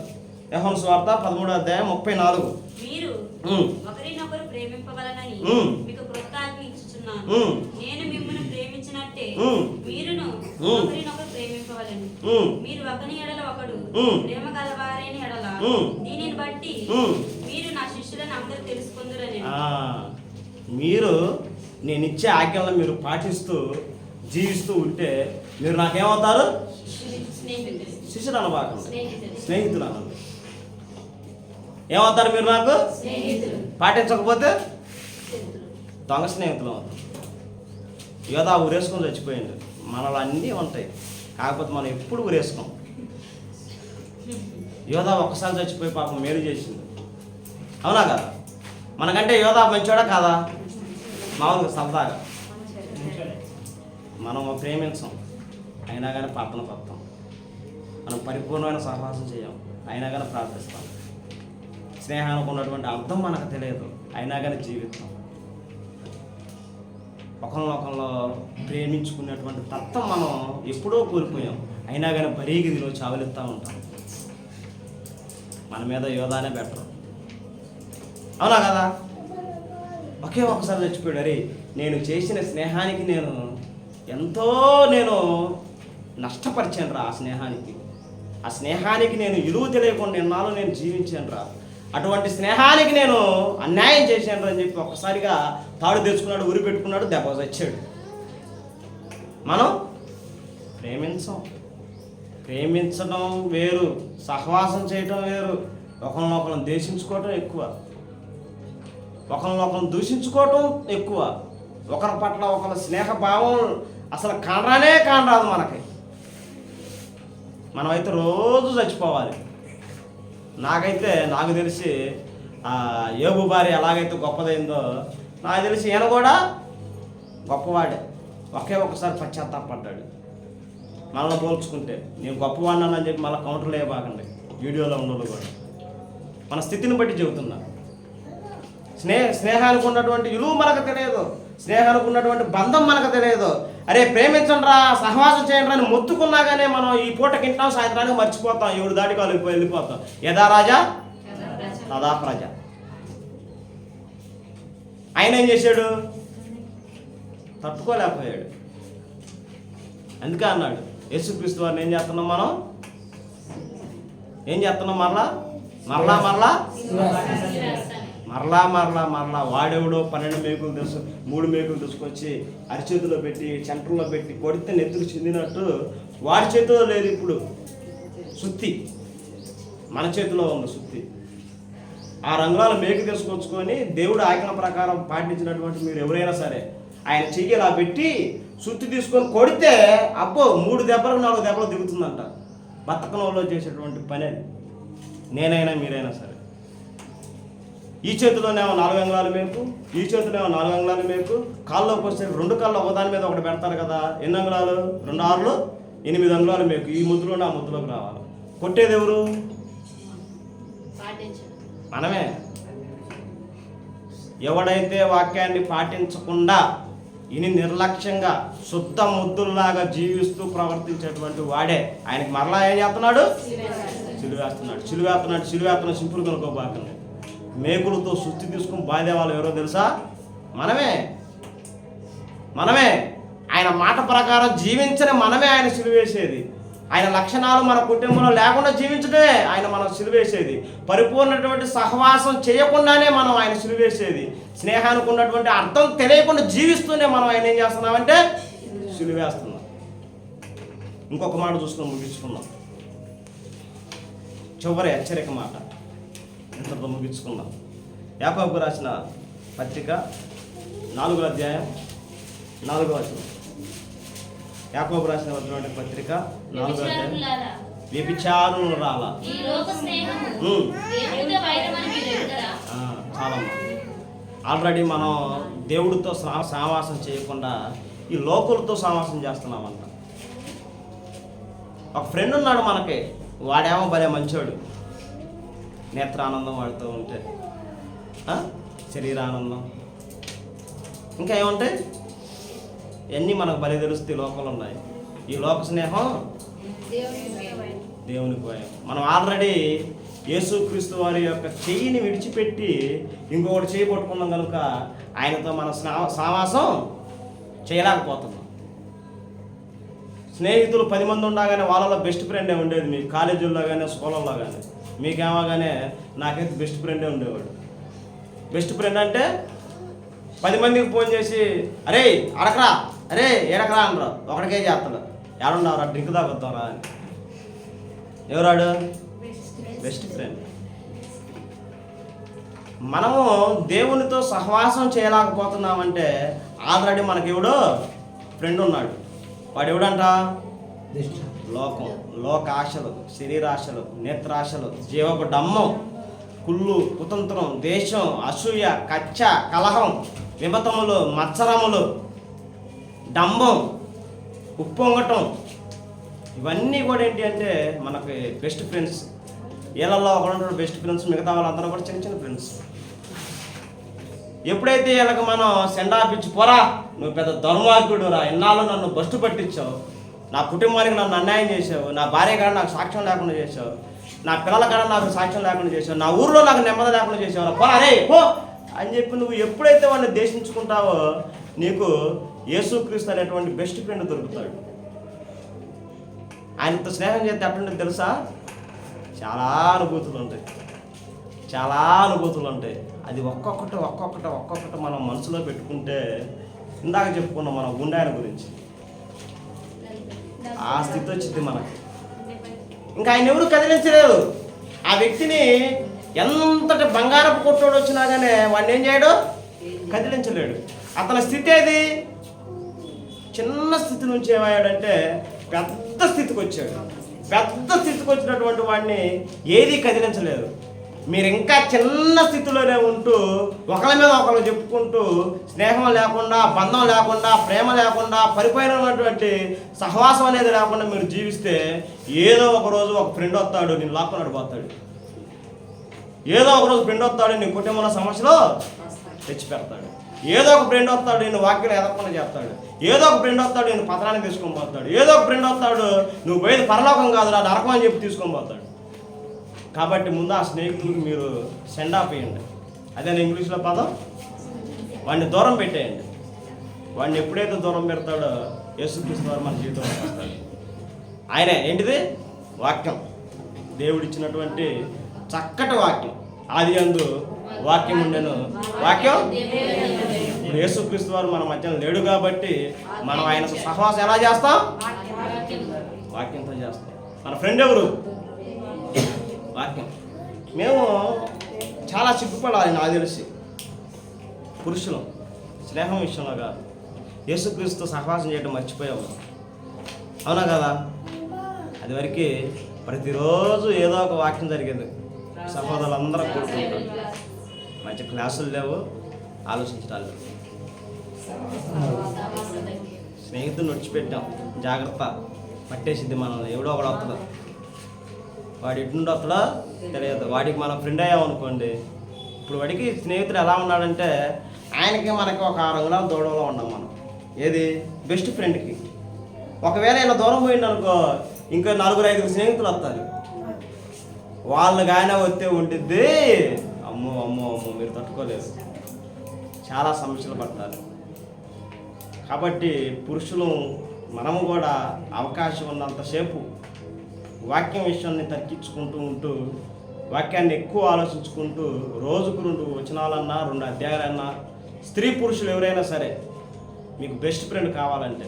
యోహాను సువార్త 13వ అధ్యాయం 34. మీరు ఒకరినొకరు ప్రేమింపవలనని మీకు క్రొత్త ఆజ్ఞ ఇచ్చుచున్నాను. నేను మిమ్మల్ని ప్రేమించినట్టే మీరును ఒకరినొకరు ప్రేమింపవలెను. మీరు ఒకని ఎడల ఒకడు ప్రేమ గలవారైన ఎడల దీనిని బట్టి మీరు నా శిష్యులని అందరూ తెలుసుకుందురని. మీరు నేను ఇచ్చే ఆజ్ఞలను మీరు పాటిస్తూ జీవిస్తూ ఉంటే మీరు నాకేమవుతారు? శిష్యుడు అనబాకండి, స్నేహితులు అనండి. ఏమవుతారు మీరు? నాకు పాటించకపోతే దొంగ స్నేహితులు అవుతారు. యోధా ఊరేసుకొని చచ్చిపోయింది. మనలో అన్నీ ఉంటాయి, కాకపోతే మనం ఎప్పుడు ఊరేసుకున్నాం. యోధా ఒక్కసారి చచ్చిపోయి పాపం మేలు చేసింది, అవునా కదా? మనకంటే యోధా మంచోడా కాదా? మామూలుగా సరదాగా మనం ప్రేమించం, అయినా కానీ ప్రార్థన పడతాం. మనం పరిపూర్ణమైన సహవాసం చేయం, అయినా కానీ ప్రార్థిస్తాం. స్నేహానికి ఉన్నటువంటి అర్థం మనకు తెలియదు, అయినా కానీ జీవితం. ఒకరినొకరిలో ప్రేమించుకునేటువంటి తత్వం మనం ఎప్పుడో కోల్పోయాం, అయినా కానీ బరీగిదిలో చావలిస్తూ ఉంటాం. మన మీద యోధానే బెటర్, అవునా కదా? ఒకే ఒకసారి చచ్చిపోయాడు. అరే నేను చేసిన స్నేహానికి నేను ఎంతో నష్టపరిచాను రా. ఆ స్నేహానికి నేను విలువ తెలియకుండా ఎన్నాళ్ళు నేను జీవించాను రా. అటువంటి స్నేహానికి నేను అన్యాయం చేశాను అని చెప్పి ఒక్కసారిగా తాడు తెచ్చుకున్నాడు, ఉరి పెట్టుకున్నాడు, దెబ్బ చచ్చాడు. మనం ప్రేమించడం వేరు, సహవాసం చేయటం వేరు. ఒకరినొకరిని ద్వేషించుకోవటం ఎక్కువ, ఒకరినొకరిని దూషించుకోవటం ఎక్కువ. ఒకరి పట్ల ఒకరి స్నేహభావం అసలు కానరాదు మనకి. మనమైతే రోజు చచ్చిపోవాలి. నాకు తెలిసి యోబు భార్య ఎలాగైతే గొప్పదైందో నాకు తెలిసి ఈయన కూడా గొప్పవాడే. ఒకే ఒకసారి పశ్చాత్తాపడ్డాడు. మనల్ని పోల్చుకుంటే నేను గొప్పవాడిని అని చెప్పి మళ్ళీ కౌంటర్లు వేయబాకండి. వీడియోలో ఉన్నోళ్ళు కూడా మన స్థితిని బట్టి చెబుతున్నా. స్నేహానికి ఉన్నటువంటి విలువ మనకు తెలియదు, స్నేహానికి ఉన్నటువంటి బంధం మనకు తెలియదు. అరే ప్రేమించండి రా, సహవాసం చేయండి రా అని మొత్తుకున్నాగానే మనం ఈ పూట తింటాం, సాయంత్రానికి మర్చిపోతాం, ఎవడు దాటికి వెళ్ళిపోతాం. యథా రాజా తదా ప్రజ. ఆయన ఏం చేశాడు? తట్టుకోలేకపోయాడు. అందుకే అన్నాడు యేసుక్రీస్తు వారిని ఏం చేస్తున్నాం మనం? మరలా వాడెవడో 12 మేకులు 3 మేకులు తీసుకొచ్చి అరిచేతిలో పెట్టి సెంటర్లో పెట్టి కొడితే నెత్తులు చెందినట్టు వాడి చేతిలో లేదు ఇప్పుడు సుత్తి, మన చేతిలో ఉంది సుత్తి. ఆ రంగుల మేకు తీసుకొచ్చుకొని దేవుడు ఆజ్ఞ ప్రకారం పాటించినటువంటి మీరు ఎవరైనా సరే ఆయన చెయ్యి ఇలా పెట్టి సుత్తి తీసుకొని కొడితే అబ్బో 3 దెబ్బలకు 4 దెబ్బలు దిగుతుందంట. బతకనంలో చేసేటువంటి పని అది. నేనైనా మీరైనా సరే ఈ చేతిలోనేమో 4 అంగుళాల మేకు, ఈ చేతిలోనేమో 4 అంగుళాల మేకు. కాళ్ళలోకి వస్తే 2 కాళ్ళు ఒకదాని మీద ఒకటి పెడతారు కదా. ఎన్ని అంగుళాలు? 2 6 8 అంగుళాల మేకు. ఈ ముద్దులోనే ఆ ముద్దులోకి రావాలి. కొట్టేది ఎవరు? మనమే. ఎవడైతే వాక్యాన్ని పాటించకుండా ఇని నిర్లక్ష్యంగా శుద్ధ ముద్దుల్లాగా జీవిస్తూ ప్రవర్తించేటువంటి వాడే ఆయనకి మరలా ఏం చేస్తున్నాడు? చిలువేస్తున్నాడు. సింపుల్ కనుకోబాకండి. మేకులతో సుత్తి తీసుకుని బాధే వాళ్ళు ఎవరో తెలుసా? మనమే. ఆయన మాట ప్రకారం జీవించని మనమే ఆయన సిలువేసేది. ఆయన లక్షణాలు మన కుటుంబంలో లేకుండా జీవించడమే ఆయన మనం సిలువేసేది. పరిపూర్ణటువంటి సహవాసం చేయకుండానే మనం ఆయన సిలువేసేది. స్నేహానికి ఉన్నటువంటి అర్థం తెలియకుండా జీవిస్తూనే మనం ఆయన ఏం చేస్తున్నామంటే సిలువేస్తున్నాం. ఇంకొక మాట చూసుకొని ముగించుకున్నాం. చివరి హెచ్చరిక మాట ఇంతతో ముగించుకుందాం. యాకోబు రాసిన పత్రిక 4వ అధ్యాయం 4వ వచనం. యాకోబు రాసిన పత్రిక 4వ అధ్యాయం. వ్యభిచారులు రాలా. చాలా ఆల్రెడీ మనం దేవుడితో సహవాసం చేయకుండా ఈ లోకులతో సహవాసం చేస్తున్నామంట. ఒక ఫ్రెండ్ ఉన్నాడు మనకి, వాడేమో భలే మంచోడు. నేత్రానందం వాడుతూ ఉంటే శరీరానందం ఇంకా ఏముంటాయి ఇవన్నీ మనకు భలే తెలుస్తాయి. లోకంలో ఉన్నాయి. ఈ లోక స్నేహం దేవునికి భయం. మనం ఆల్రెడీ యేసుక్రీస్తు వారి యొక్క చెయ్యిని విడిచిపెట్టి ఇంకొకటి చేయి పట్టుకున్నాం కనుక ఆయనతో మన సహవాసం చేయలేకపోతున్నాం. స్నేహితులు 10 మంది ఉండగానే వాళ్ళలో బెస్ట్ ఫ్రెండే ఉండేది. మీ కాలేజీల్లో కానీ స్కూళ్ళల్లో కానీ మీకేమోగానే నాకైతే బెస్ట్ ఫ్రెండే ఉండేవాడు. బెస్ట్ ఫ్రెండ్ అంటే 10 మందికి ఫోన్ చేసి అరే అడకరా, అరే ఎడకరా అనరా, ఒకడికే చేస్తాడు. ఎవడున్నావురా, డ్రింక్ తాగుతారా అని. ఎవరాడు? Best friend. మనము దేవునితో సహవాసం చేయలేకపోతున్నామంటే ఆల్రెడీ మనకి ఎవడో ఫ్రెండ్ ఉన్నాడు. వాడు ఎవడంట? లోకం, లోకాశలు, శరీరాశలు, నేత్రాశలు, జీవపు డమ్మం, కుళ్ళు, కుతంత్రం, దేశం, అసూయ, కచ్చ, కలహం, విమతములు, మత్సరములు, డంబం, ఉప్పొంగటం, ఇవన్నీ కూడా ఏంటి అంటే మనకి బెస్ట్ ఫ్రెండ్స్. వీళ్ళల్లో ఒకడు బెస్ట్ ఫ్రెండ్స్, మిగతా వాళ్ళందరూ కూడా చిన్న చిన్న ఫ్రెండ్స్. ఎప్పుడైతే వీళ్ళకి మనం సెండ్ ఆఫ్ ఇచ్చి పోరా, నువ్వు పెద్ద దుర్మార్గుడు రా, ఇన్నాళ్ళు నన్ను బస్టు పట్టించావు, నా కుటుంబానికి నన్ను అన్యాయం చేసావు, నా భార్య కాడ నాకు సాక్ష్యం లేకుండా చేసావు, నా పిల్లల కాడ నాకు సాక్ష్యం లేకుండా చేసావు, నా ఊర్లో నాకు నెమ్మది లేకుండా చేసావు, పోరా రే పో అని చెప్పి నువ్వు ఎప్పుడైతే వాడిని దేశించుకుంటావో నీకు యేసుక్రీస్తు అనేటువంటి బెస్ట్ ఫ్రెండ్ దొరుకుతాడు. ఆయనతో స్నేహం చేస్తే ఎట్లుంటుంది తెలుసా? చాలా అనుభూతులు ఉంటాయి, చాలా అనుభూతులు ఉంటాయి. అది ఒక్కొక్కటి మనం మనసులో పెట్టుకుంటే, ఇందాక చెప్పుకున్నాం మనం గుండాయన గురించి, ఆ స్థితి వచ్చింది మనకి. ఇంకా ఆయన ఎవరు కదిలించలేరు. ఆ వ్యక్తిని ఎంతటి బంగారపు కొట్టోడు వచ్చినా కానీ వాడిని ఏం చేయడు, కదిలించలేడు. అతని స్థితి ఏది? చిన్న స్థితి నుంచి ఏమయ్యాడంటే పెద్ద స్థితికి వచ్చాడు. పెద్ద స్థితికి వచ్చినటువంటి వాడిని ఏది కదిలించలేదు. మీరు ఇంకా చిన్న స్థితిలోనే ఉంటూ ఒకరి మీద ఒకరు చెప్పుకుంటూ స్నేహం లేకుండా, బంధం లేకుండా, ప్రేమ లేకుండా, పరిపూర్ణమైనటువంటి సహవాసం అనేది లేకుండా మీరు జీవిస్తే ఏదో ఒక రోజు ఒక ఫ్రెండ్ వస్తాడు, నేను లాక్కున్నాడు పోతాడు. ఏదో ఒక రోజు ఫ్రెండ్ వస్తాడు, నీ కుటుంబంలో సమస్యలో తెచ్చి పెడతాడు. ఏదో ఒక ఫ్రెండ్ వస్తాడు, నేను వాక్యం ఎదగకుండా చేస్తాడు. ఏదో ఒక ఫ్రెండ్ వస్తాడు, నేను పత్రాన్ని తీసుకొని పోతాడు. ఏదో ఒక ఫ్రెండ్ వస్తాడు, నువ్వు పోయేది పరలోకం కాదురా నరకం అని చెప్పి తీసుకొని పోతాడు. కాబట్టి ముందు ఆ స్నేహితులకు మీరు సెండ్ ఆఫ్ వేయండి. అదే ఇంగ్లీష్లో పదం, వాడిని దూరం పెట్టేయండి. వాడిని ఎప్పుడైతే దూరం పెడతాడో యేసుక్రీస్తు వారు మన జీవితంలో వస్తాడు. ఆయనే ఏంటిది? వాక్యం, దేవుడిచ్చినటువంటి చక్కటి వాక్యం. ఆది యందు వాక్యం ఉండెను, వాక్యం ఇప్పుడు యేసుక్రీస్తు వారు మన మధ్యలో లేడు కాబట్టి మనం ఆయనతో సహవాసం ఎలా చేస్తాం? వాక్యంతో చేస్తాం. మన ఫ్రెండ్ ఎవరు? వాక్యం. మేము చాలా సిగ్గుపడాలి నాకు తెలిసి, పురుషులు స్నేహం విషయంలో కాదు, యేసుక్రీస్తుతో సహవాసం చేయడం మర్చిపోయాము. అవునా కదా? అది వరకు ప్రతిరోజు ఏదో ఒక వాక్యం జరిగేది. సహోదరులందరూ కూర్చుంటారు, మంచి క్లాసులు లేవు, ఆలోచించడాలు లేవు. స్నేహితుడిని విడిచిపెట్టాం, జాగ్రత్త, పట్టేసిద్ది మనల్ని. ఎవడో ఒకడు వస్తాడు, వాడు ఎటు నుండి వస్తాడో తెలియదు. వాడికి మనం ఫ్రెండ్ అయ్యామనుకోండి, ఇప్పుడు వాడికి స్నేహితుడు ఎలా ఉన్నాడంటే ఆయనకి మనకి ఒక 6 అంగుళాల దూరంలో ఉన్నాం మనం. ఏది? బెస్ట్ ఫ్రెండ్కి. ఒకవేళ ఇలా దూరం పోయింది అనుకో, ఇంకా 4-5 స్నేహితులు వస్తారు. వాళ్ళు కానీ వస్తే ఉంటుంది, అమ్మో అమ్మో అమ్మో మీరు తట్టుకోలేదు, చాలా సమస్యలు పడతారు. కాబట్టి పురుషులు మనము కూడా అవకాశం ఉన్నంతసేపు వాక్యం విషయాన్ని తర్కించుకుంటూ ఉంటూ, వాక్యాన్ని ఎక్కువ ఆలోచించుకుంటూ, రోజుకు 2 వచనాలన్నా 2 అధ్యాయాలన్నా, స్త్రీ పురుషులు ఎవరైనా సరే మీకు బెస్ట్ ఫ్రెండ్ కావాలంటే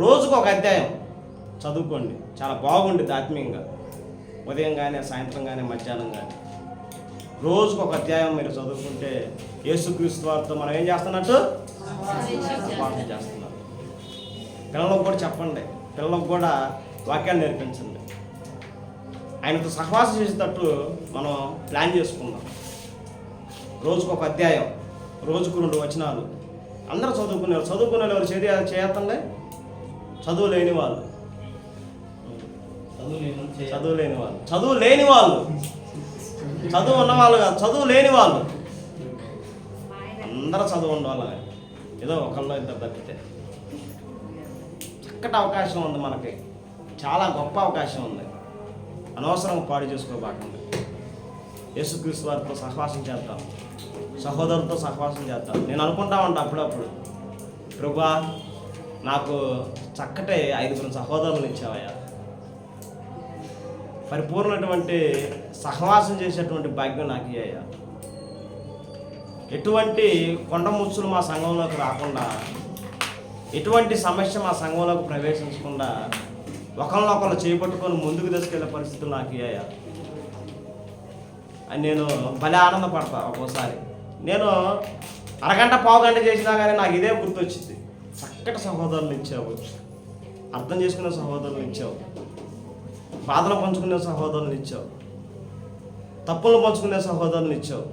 రోజుకు ఒక అధ్యాయం చదువుకోండి. చాలా బాగుంటుంది ఆత్మీయంగా. ఉదయం కానీ, సాయంత్రం కానీ, మధ్యాహ్నం కానీ రోజుకు ఒక అధ్యాయం మీరు చదువుకుంటే యేసుక్రీస్తు వారితో మనం ఏం చేస్తున్నట్టు సహవాసం చేస్తున్నారు. పిల్లలకు కూడా చెప్పండి, పిల్లలకు కూడా వాక్యాన్ని నేర్పించండి. ఆయనతో సహవాసం చేసేటట్టు మనం ప్లాన్ చేసుకుందాం. రోజుకు ఒక అధ్యాయం, రోజుకు 2 వచనాలు. అందరూ చదువుకునే వాళ్ళు చేయతండి. చదువు లేని వాళ్ళు, చదువు ఉన్నవాళ్ళు కాదు, చదువు లేని వాళ్ళు. అందరూ చదువు ఉండాలి, ఏదో ఒకళ్ళు ఇద్దరు తప్పితే. చక్కటి అవకాశం ఉంది మనకి, చాలా గొప్ప అవకాశం ఉంది. అనవసరంగా పాడు చేసుకోబాకండి. యేసుక్రీస్తు వారితో సహవాసం చేద్దాం, సహోదరులతో సహవాసం చేద్దాం. నేను అనుకుంటా ఉంటా అప్పుడప్పుడు, ప్రభువా నాకు చక్కటి 5 సహోదరులను ఇచ్చావయ్యా, పరిపూర్ణటువంటి సహవాసం చేసేటువంటి భాగ్యం నాకు ఇయ్యా. ఎటువంటి కొండ ముచ్చులు మా సంఘంలోకి రాకుండా, ఎటువంటి సమస్య మా సంఘంలోకి ప్రవేశించకుండా ఒకరినొకరు చేపట్టుకొని ముందుకు తీసుకెళ్లే పరిస్థితులు నాకు ఇయ్యా అని నేను భలే ఆనందపడతా. ఒక్కోసారి నేను అరగంట పావుగంట చేసినా కానీ నాకు ఇదే గుర్తొచ్చింది, చక్కటి సహోదరులు ఇచ్చావు, అర్థం చేసుకునే సహోదరులను ఇచ్చావు, బాధలు పంచుకునే సహోదరులను ఇచ్చావు, తప్పులను పంచుకునే సహోదరులను ఇచ్చావు,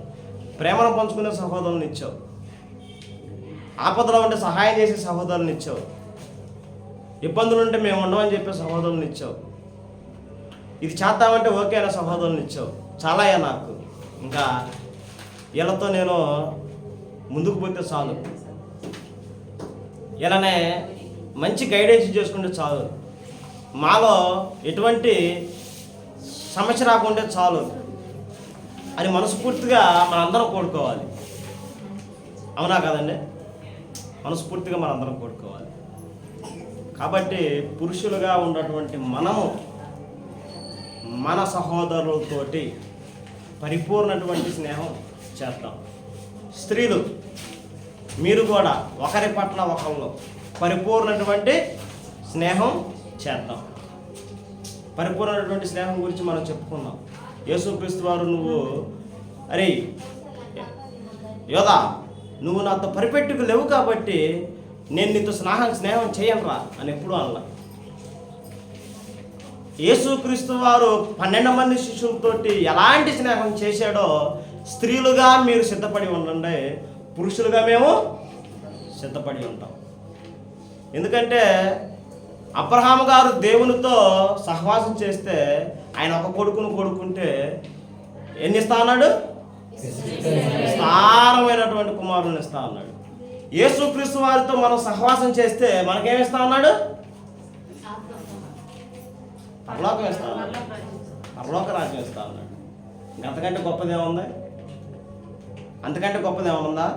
ప్రేమను పంచుకునే సహోదరులను ఇచ్చావు, ఆపదలో ఉంటే సహాయం చేసే సహోదరులను ఇచ్చావు, ఇబ్బందులు ఉంటే మేము ఉండమని చెప్పే సహోదరులను ఇచ్చావు, ఇది చేద్దామంటే ఓకే అనే సహోదరులను ఇచ్చావు. చాలా నాకు ఇంకా వీళ్ళతో నేను ముందుకు పోతే చాలు, ఇలానే మంచి గైడెన్స్ చేసుకుంటే చాలు, మాలో ఎటువంటి సమస్య రాకుంటే చాలు అని మనస్ఫూర్తిగా మనందరం కోరుకోవాలి. అవునా కదండి? మనస్ఫూర్తిగా మనందరం కోరుకోవాలి. కాబట్టి పురుషులుగా ఉన్నటువంటి మనము మన సహోదరులతోటి పరిపూర్ణటువంటి స్నేహం చేద్దాం. స్త్రీలు మీరు కూడా ఒకరి పట్ల ఒకళ్ళు పరిపూర్ణటువంటి స్నేహం చేద్దాం. పరిపూర్ణమైనటువంటి స్నేహం గురించి మనం చెప్పుకున్నాం. యేసుక్రీస్తు వారు నువ్వు అరే యోధా నువ్వు నాతో పరిపెట్టుకు లేవు కాబట్టి నేను నీతో స్నేహం చేయనురా అని ఎప్పుడు అన్నా. యేసుక్రీస్తు వారు 12 మంది శిష్యులతోటి ఎలాంటి స్నేహం చేశాడో స్త్రీలుగా మీరు సిద్ధపడి ఉండండి, పురుషులుగా మేము సిద్ధపడి ఉంటాం. ఎందుకంటే అబ్రహాము గారు దేవునితో సహవాసం చేస్తే ఆయన ఒక కొడుకును కొడుకుంటే ఎన్ని ఇస్తా అన్నాడు? విస్తారమైనటువంటి కుమారుని ఇస్తా అన్నాడు. యేసుక్రీస్తు వారితో మనం సహవాసం చేస్తే మనకేమిస్తా అన్నాడు? పరలోకం ఇస్తా అన్నాడు, పరలోక రాజ్యం ఇస్తా అన్నాడు. అంతకంటే గొప్పదేముంది? అంతకంటే గొప్పదేముందా?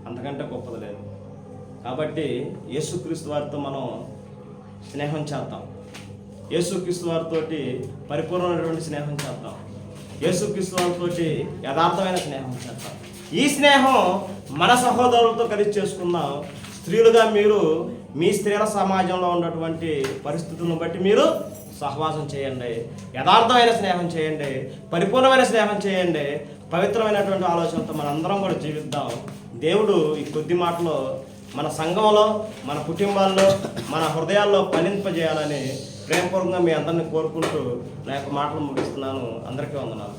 అంతకంటే గొప్పది లేదు. కాబట్టి యేసుక్రీస్తు వారితో మనం స్నేహం చేద్దాం, యేసుక్రీస్తు వారితో పరిపూర్ణమైనటువంటి స్నేహం చేద్దాం, యేసుక్రీస్తు వారితో యథార్థమైన స్నేహం చేద్దాం. ఈ స్నేహం మన సహోదరులతో కలిసి చేసుకుందాం. స్త్రీలుగా మీరు మీ స్త్రీల సమాజంలో ఉన్నటువంటి పరిస్థితులను బట్టి మీరు సహవాసం చేయండి, యథార్థమైన స్నేహం చేయండి, పరిపూర్ణమైన స్నేహం చేయండి, పవిత్రమైనటువంటి ఆలోచనతో మనందరం కూడా జీవిద్దాం. దేవుడు ఈ కొద్ది మాటలో మన సంఘంలో, మన కుటుంబాల్లో, మన హృదయాల్లో ఫలింపజేయాలని ప్రేమపూర్వకంగా మీ అందరినీ కోరుకుంటూ నా యొక్క మాటలు ముగిస్తున్నాను. అందరికీ వందనాలు.